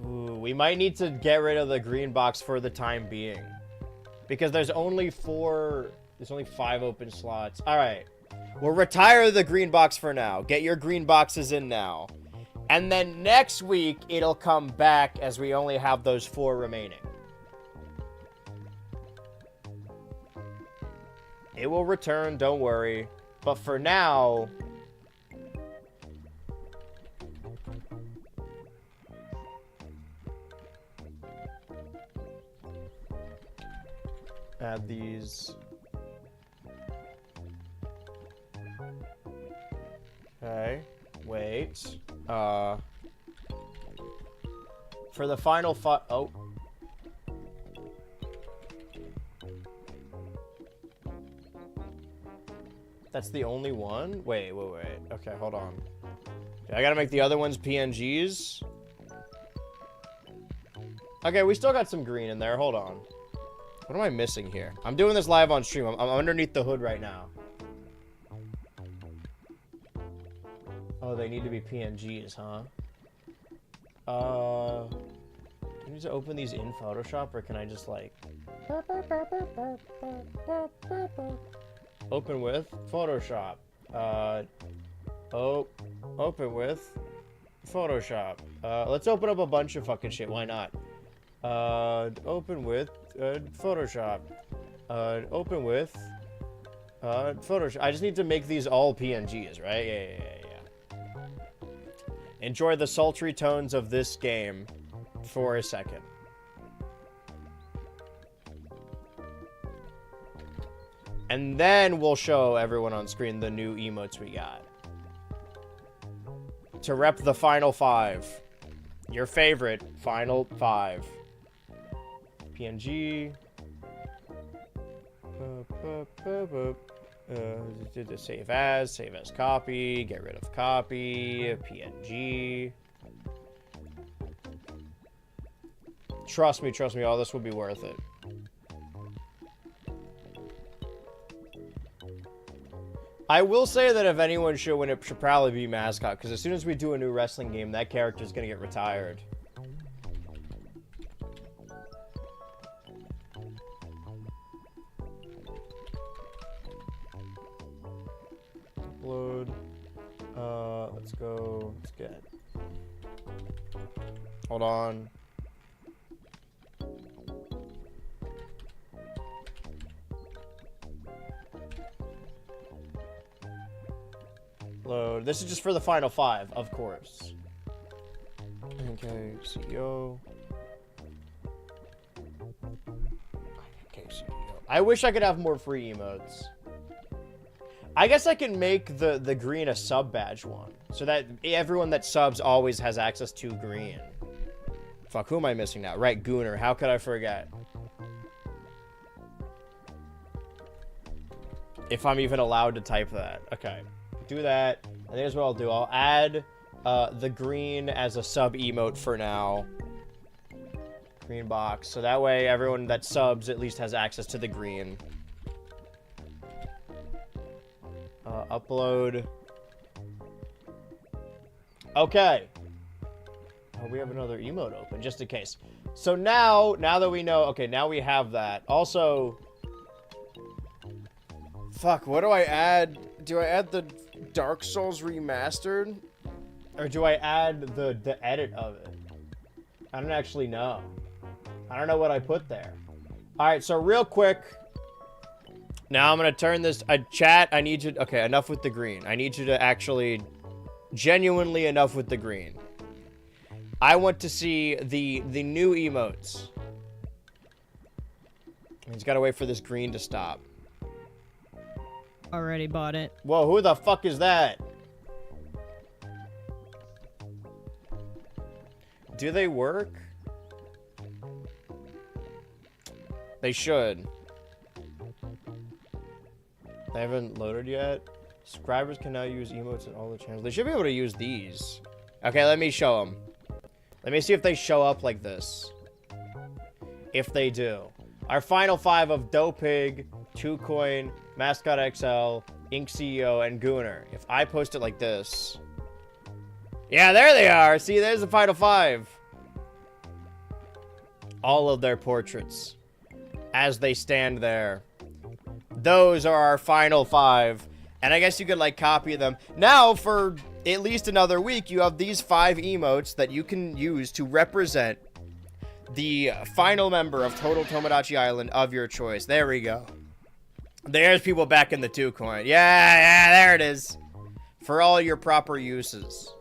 Ooh, we might need to get rid of the green box for the time being. Because there's only 5 open slots. Alright. We'll retire the green box for now. Get your green boxes in now. And then next week, it'll come back as we only have those 4 remaining. It will return, don't worry. But for now... add these. Okay. Wait. For the final oh. That's the only one? Wait. Okay, hold on. I gotta make the other ones PNGs. Okay, we still got some green in there. Hold on. What am I missing here? I'm doing this live on stream. I'm underneath the hood right now. Oh, they need to be PNGs, huh? Do I need to open these in Photoshop, or can I just, like... Open with Photoshop. Open with Photoshop. Let's open up a bunch of fucking shit. Why not? Open with Photoshop. Open with Photoshop. I just need to make these all PNGs, right? Yeah. Enjoy the sultry tones of this game for a second. And then we'll show everyone on screen the new emotes we got. To rep the final 5. Your favorite final 5. PNG. Save as copy, get rid of copy, PNG. Trust me, all this will be worth it. I will say that if anyone should win, it should probably be Mascot, because as soon as we do a new wrestling game, that character's gonna get retired. Upload. Let's go. Let's get. Hold on. Load. This is just for the final 5, of course. Okay, CEO. Okay, CEO. I wish I could have more free emotes. I guess I can make the green a sub badge one, so that everyone that subs always has access to green. Fuck, who am I missing now? Right, Gooner. How could I forget? If I'm even allowed to type that. Okay. Do that. And here's what I'll do. I'll add the green as a sub emote for now. Green box. So that way everyone that subs at least has access to the green. Upload. Okay. Oh, we have another emote open, just in case. So now that we know, okay, now we have that. Also, fuck, what do I add? Do I add the Dark Souls Remastered? Or do I add the edit of it? I don't actually know. I don't know what I put there. Alright, so real quick. Now I'm going to turn this... chat, I need you... Okay, enough with the green. I need you to actually... Genuinely enough with the green. I want to see the new emotes. He's got to wait for this green to stop. Already bought it. Whoa, who the fuck is that? Do they work? They should. They haven't loaded yet. Subscribers can now use emotes in all the channels. They should be able to use these. Okay, let me show them. Let me see if they show up like this. If they do. Our final 5 of Dopig, Two Coin, Mascot XL, Ink CEO, and Gooner. If I post it like this... Yeah, there they are! See, there's the final 5. All of their portraits. As they stand there. Those are our final 5. And I guess you could, like, copy them. Now, for at least another week, you have these 5 emotes that you can use to represent the final member of Total Tomodachi Island of your choice. There we go. There's people back in the 2 Coin. Yeah, there it is. For all your proper uses.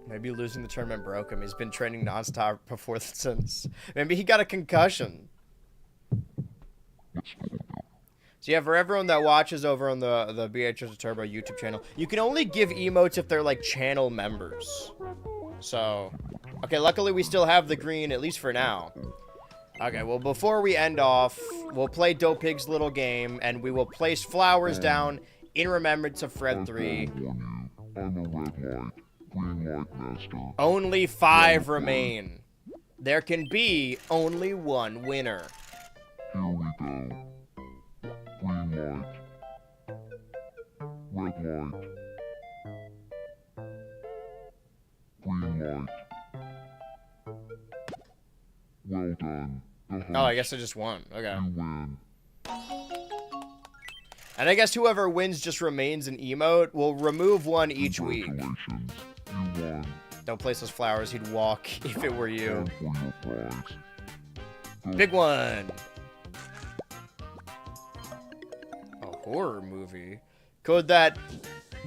Maybe losing the tournament broke him. He's been training nonstop before since. Maybe he got a concussion. So yeah, for everyone that watches over on the BHultra Turbo YouTube channel, you can only give emotes if they're like channel members. So, okay, luckily we still have the green, at least for now. Okay, well, before we end off, we'll play Dope Pig's little game, and we will place flowers down in remembrance of Fred 3. I'm a red light, green light master. Only 5 remain. There can be only 1 winner. Here we go. Green light. Red light. Green light. Well done. Oh, I guess I just won. Okay. You win. And I guess whoever wins just remains an emote. We'll remove 1 each week. Congratulations. You won. Don't place those flowers. He'd walk if it were you. Time for your prize. Big one. A horror movie. Could that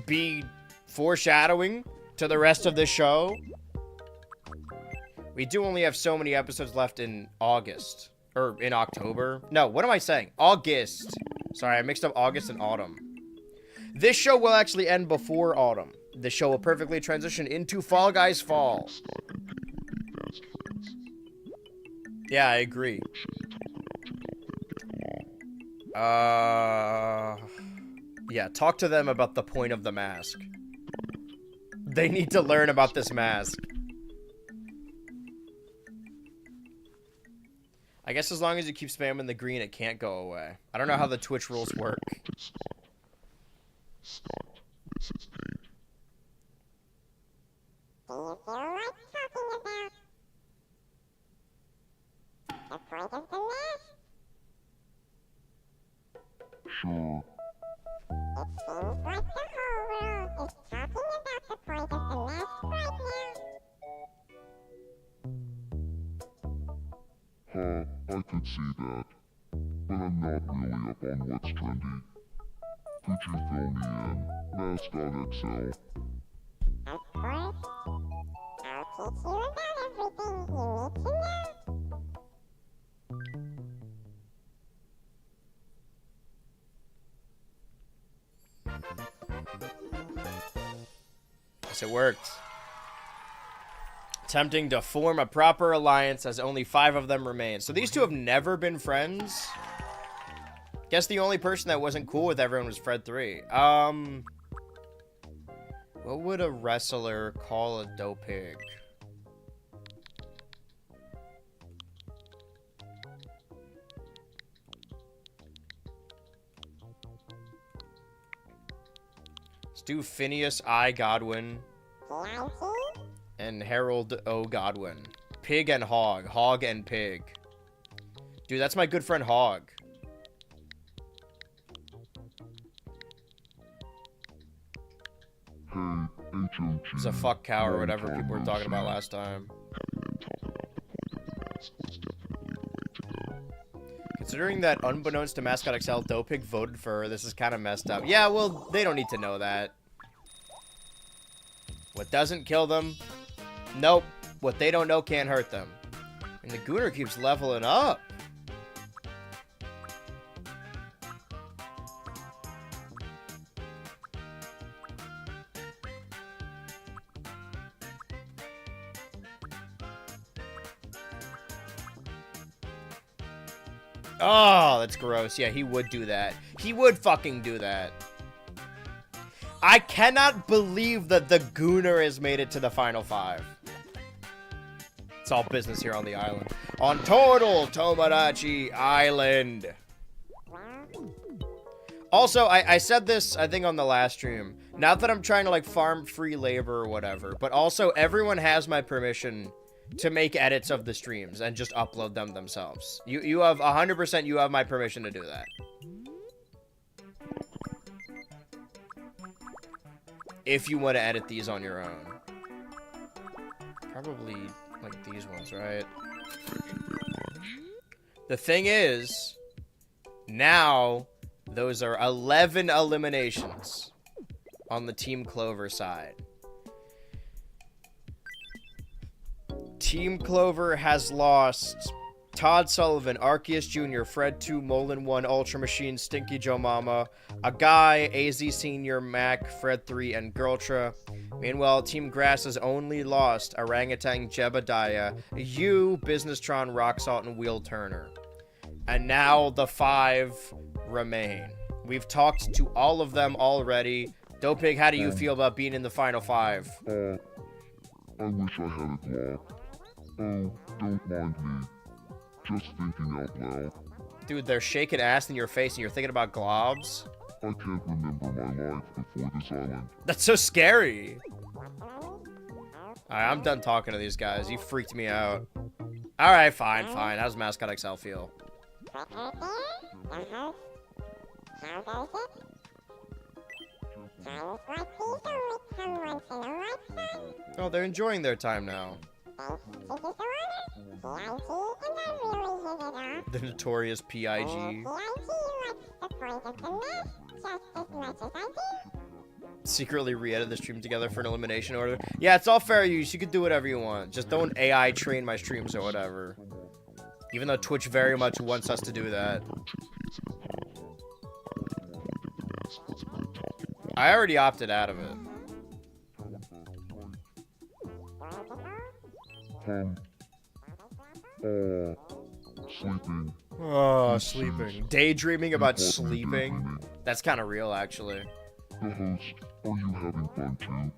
be foreshadowing to the rest of the show? We do only have so many episodes left in August. Or in October. No, what am I saying? August. Sorry, I mixed up August and autumn. This show will actually end before autumn. This show will perfectly transition into Fall Guys Fall. Yeah, I agree. Yeah, talk to them about the point of the mask. They need to learn about this mask. I guess as long as you keep spamming the green, it can't go away. I don't know how the Twitch rules work. Scott, this is Pete. Do you feel like talking about the point of the mask? Sure. It seems like the whole world is talking about the point of the mask right now. I could see that. But I'm not really up on what's trendy. Could you fill me in? Mascot XL. Of course. I'll teach you about everything you need to know. Yes, it worked. Attempting to form a proper alliance as only 5 of them remain. So these 2 have never been friends? Guess the only person that wasn't cool with everyone was Fred 3. What would a wrestler call a dope pig? Let's do Phineas I. Godwin and Harold O. Godwin. Pig and Hog. Hog and Pig. Dude, that's my good friend Hog. Hey, HOG. It's a fuck cow or whatever people were talking about last time. Considering that unbeknownst to Mascot XL, Dopig voted for her, this is kind of messed up. Yeah, well, they don't need to know that. What doesn't kill them? Nope. What they don't know can't hurt them. And the Gooner keeps leveling up. Oh, that's gross. Yeah, he would do that. He would fucking do that. I cannot believe that the Gooner has made it to the final 5. It's all business here on the island. On Total Tomodachi Island. Also, I said this, I think, on the last stream. Not that I'm trying to, like, farm free labor or whatever, but also everyone has my permission to make edits of the streams and just upload them themselves. You have 100%, you have my permission to do that. If you want to edit these on your own. Probably, like, these ones, right? The thing is, now, those are 11 eliminations on the Team Clover side. Team Clover has lost Todd Sullivan, Arceus Jr., Fred 2, Molin 1, Ultra Machine, Stinky Joe Mama, a guy, AZ Senior, Mac, Fred 3, and Girltra. Meanwhile, Team Grass has only lost Orangutan, Jebediah, you, Businesstron, Rock Salt, and Wheel Turner. And now the 5 remain. We've talked to all of them already. Dopig, how do you feel about being in the final 5? I wish I had a Glock. Oh, don't mind me. Just thinking out loud. Dude, they're shaking ass in your face and you're thinking about globs? I can't remember my life before this island. That's so scary. Alright, I'm done talking to these guys. You freaked me out. Alright, fine. How's Mascot XL feel? Oh, they're enjoying their time now. The notorious PIG. Secretly re-edit the stream together for an elimination order. Yeah, it's all fair use. You can do whatever you want. Just don't AI train my streams or whatever. Even though Twitch very much wants us to do that. I already opted out of it. Sleeping. Oh, sleeping. Daydreaming about sleeping? That's kind of real, actually. The host, are you having fun too?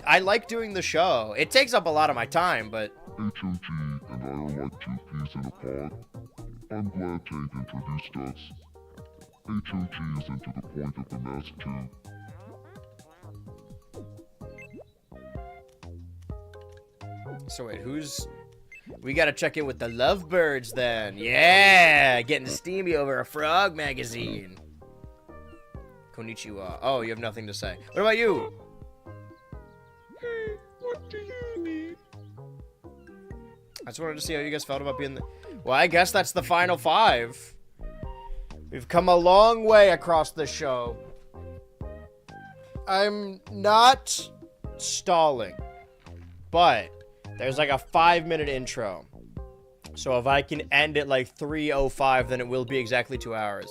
I like doing the show. It takes up a lot of my time, but... HOG and I are like 2 peas in a pod. I'm glad Tank introduced us. HOG is into the point of the mask too. So wait, who's... We gotta check in with the Lovebirds then. Yeah! Getting steamy over a frog magazine. Konnichiwa. Oh, you have nothing to say. What about you? Hey, what do you need? I just wanted to see how you guys felt about being the... Well, I guess that's the final 5. We've come a long way across the show. I'm not stalling, but there's like a 5-minute intro. So if I can end at like 3:05, then it will be exactly 2 hours.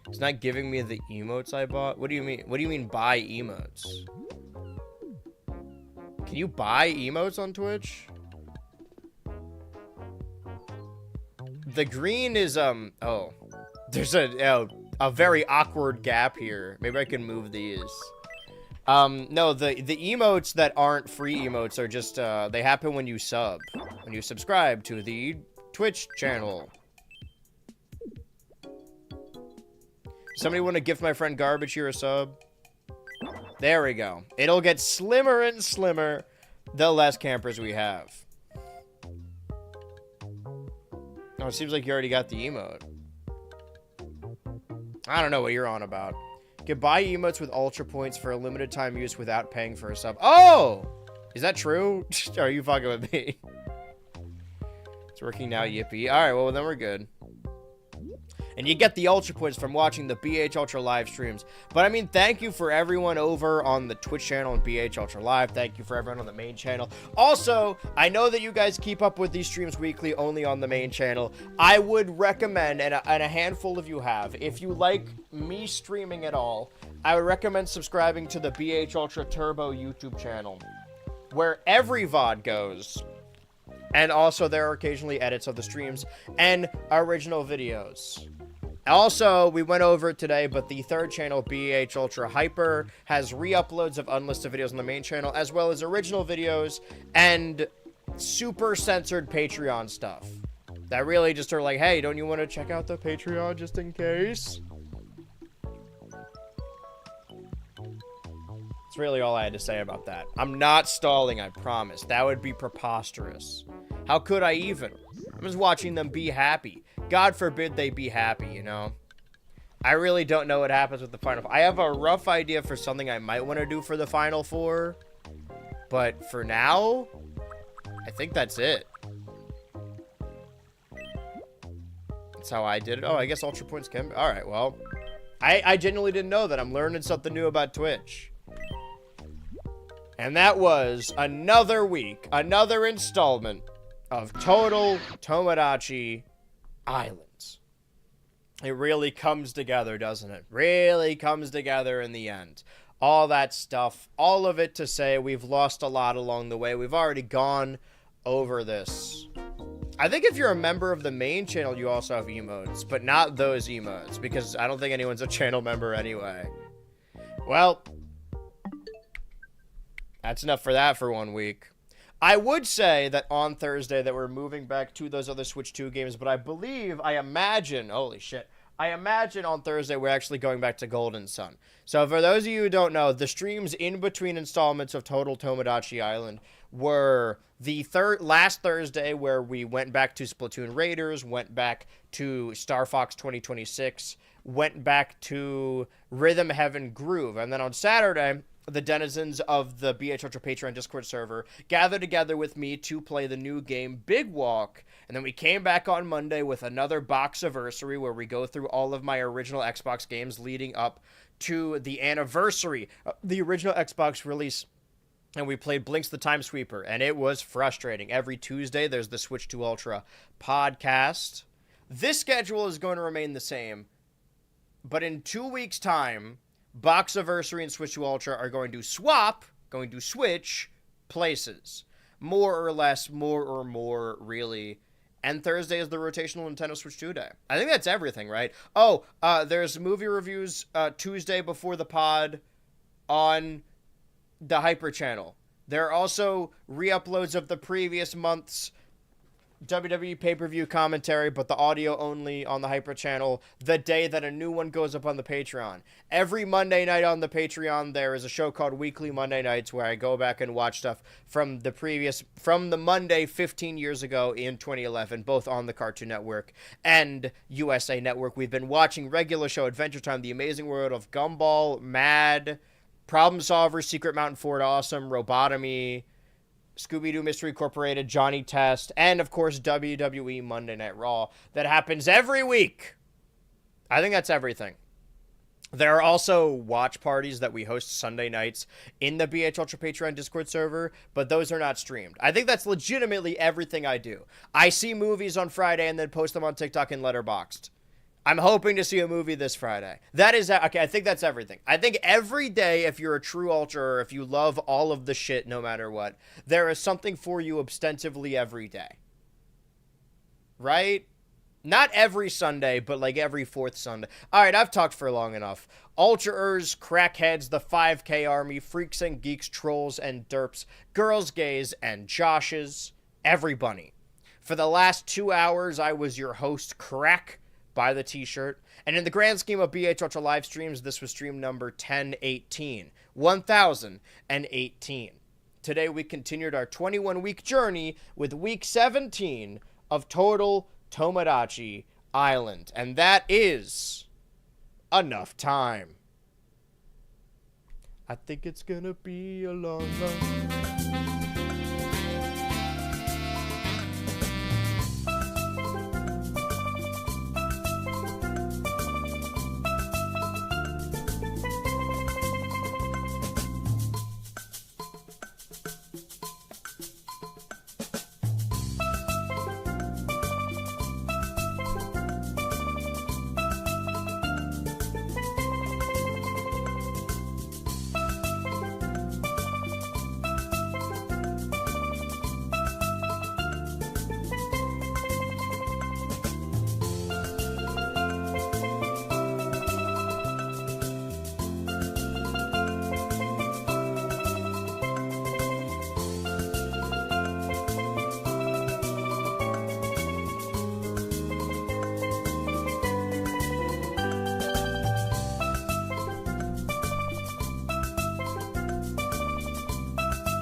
It's not giving me the emotes I bought. What do you mean? What do you mean buy emotes? Can you buy emotes on Twitch? The green is oh, there's a very awkward gap here. Maybe I can move these. No, the emotes that aren't free emotes are just, they happen when you sub. When you subscribe to the Twitch channel. Somebody want to gift my friend Garbage here a sub? There we go. It'll get slimmer and slimmer the less campers we have. Oh, it seems like you already got the emote. I don't know what you're on about. You can buy emotes with Ultra Points for a limited time use without paying for a sub. Oh! Is that true? Or are you fucking with me? It's working now, yippee. Alright, well, then we're good. And you get the Ultra Points from watching the BHultra live streams. But, I mean, thank you for everyone over on the Twitch channel and BHultra Live. Thank you for everyone on the main channel. Also, I know that you guys keep up with these streams weekly only on the main channel. I would recommend, and a handful of you have, if you like me streaming at all, I would recommend subscribing to the BHultra Turbo YouTube channel, where every VOD goes. And also, there are occasionally edits of the streams and original videos. Also, we went over it today, but the third channel, BHultra Hyper, has re-uploads of unlisted videos on the main channel, as well as original videos and super censored Patreon stuff. That really just are like, hey, don't you want to check out the Patreon just in case? That's really all I had to say about that. I'm not stalling, I promise. That would be preposterous. How could I even? I'm just watching them be happy. God forbid they be happy, you know? I really don't know what happens with the Final Four. I have a rough idea for something I might want to do for the Final Four. But for now, I think that's it. That's how I did it. Oh, I guess Ultra Points can... Alright, well. I genuinely didn't know that. I'm learning something new about Twitch. And that was another week, another installment of Total Tomodachi Islands. It really comes together, doesn't it? Really comes together in the end. All that stuff, all of it to say we've lost a lot along the way. We've already gone over this. I think if you're a member of the main channel, you also have emotes, but not those emotes, because I don't think anyone's a channel member anyway. Well, that's enough for that for 1 week. I would say that on Thursday that we're moving back to those other Switch 2 games, but I imagine, holy shit, I imagine on Thursday we're actually going back to Golden Sun. So for those of you who don't know, the streams in between installments of Total Tomodachi Island were the last Thursday where we went back to Splatoon Raiders, went back to Star Fox 2026, went back to Rhythm Heaven Groove, and then on Saturday, the denizens of the BHultra Patreon Discord server gathered together with me to play the new game Big Walk, and then we came back on Monday with another Boxiversary where we go through all of my original Xbox games leading up to the anniversary of the original Xbox release, and we played Blinks the Time Sweeper, and it was frustrating. Every Tuesday there's the Switch 2 Ultra podcast. This schedule is going to remain the same, but in 2 weeks' time, Boxiversary and Switch 2 Ultra are going to switch places. More or more, really. And Thursday is the rotational Nintendo Switch 2 day. I think that's everything, right? Oh, there's movie reviews Tuesday before the pod on the Hyper channel. There are also re-uploads of the previous month's WWE pay-per-view commentary, but the audio only on the Hyper channel the day that a new one goes up on the Patreon. Every Monday night on the Patreon, there is a show called Weekly Monday Nights where I go back and watch stuff from the Monday 15 years ago in 2011, both on the Cartoon Network and USA Network. We've been watching regular show Adventure Time, The Amazing World of Gumball, Mad, Problem Solver, Secret Mountain Fort Awesome, Robotomy, Scooby-Doo Mystery Incorporated, Johnny Test, and, of course, WWE Monday Night Raw. That happens every week. I think that's everything. There are also watch parties that we host Sunday nights in the BHultra Patreon Discord server, but those are not streamed. I think that's legitimately everything I do. I see movies on Friday and then post them on TikTok and Letterboxd. I'm hoping to see a movie this Friday. That is, okay, I think that's everything. I think every day, if you're a true Ultra, or if you love all of the shit no matter what, there is something for you ostensibly every day. Right? Not every Sunday, but like every fourth Sunday. Alright, I've talked for long enough. Ultra-ers, crackheads, the 5K army, freaks and geeks, trolls and derps, girls, gays, and Joshes, everybody. For the last 2 hours, I was your host, Crack. Buy the t-shirt. And in the grand scheme of BH Ultra live streams, this was stream number 1018. Today we continued our 21-week journey with week 17 of Total Tomodachi Island. And that is enough time. I think it's gonna be a long, long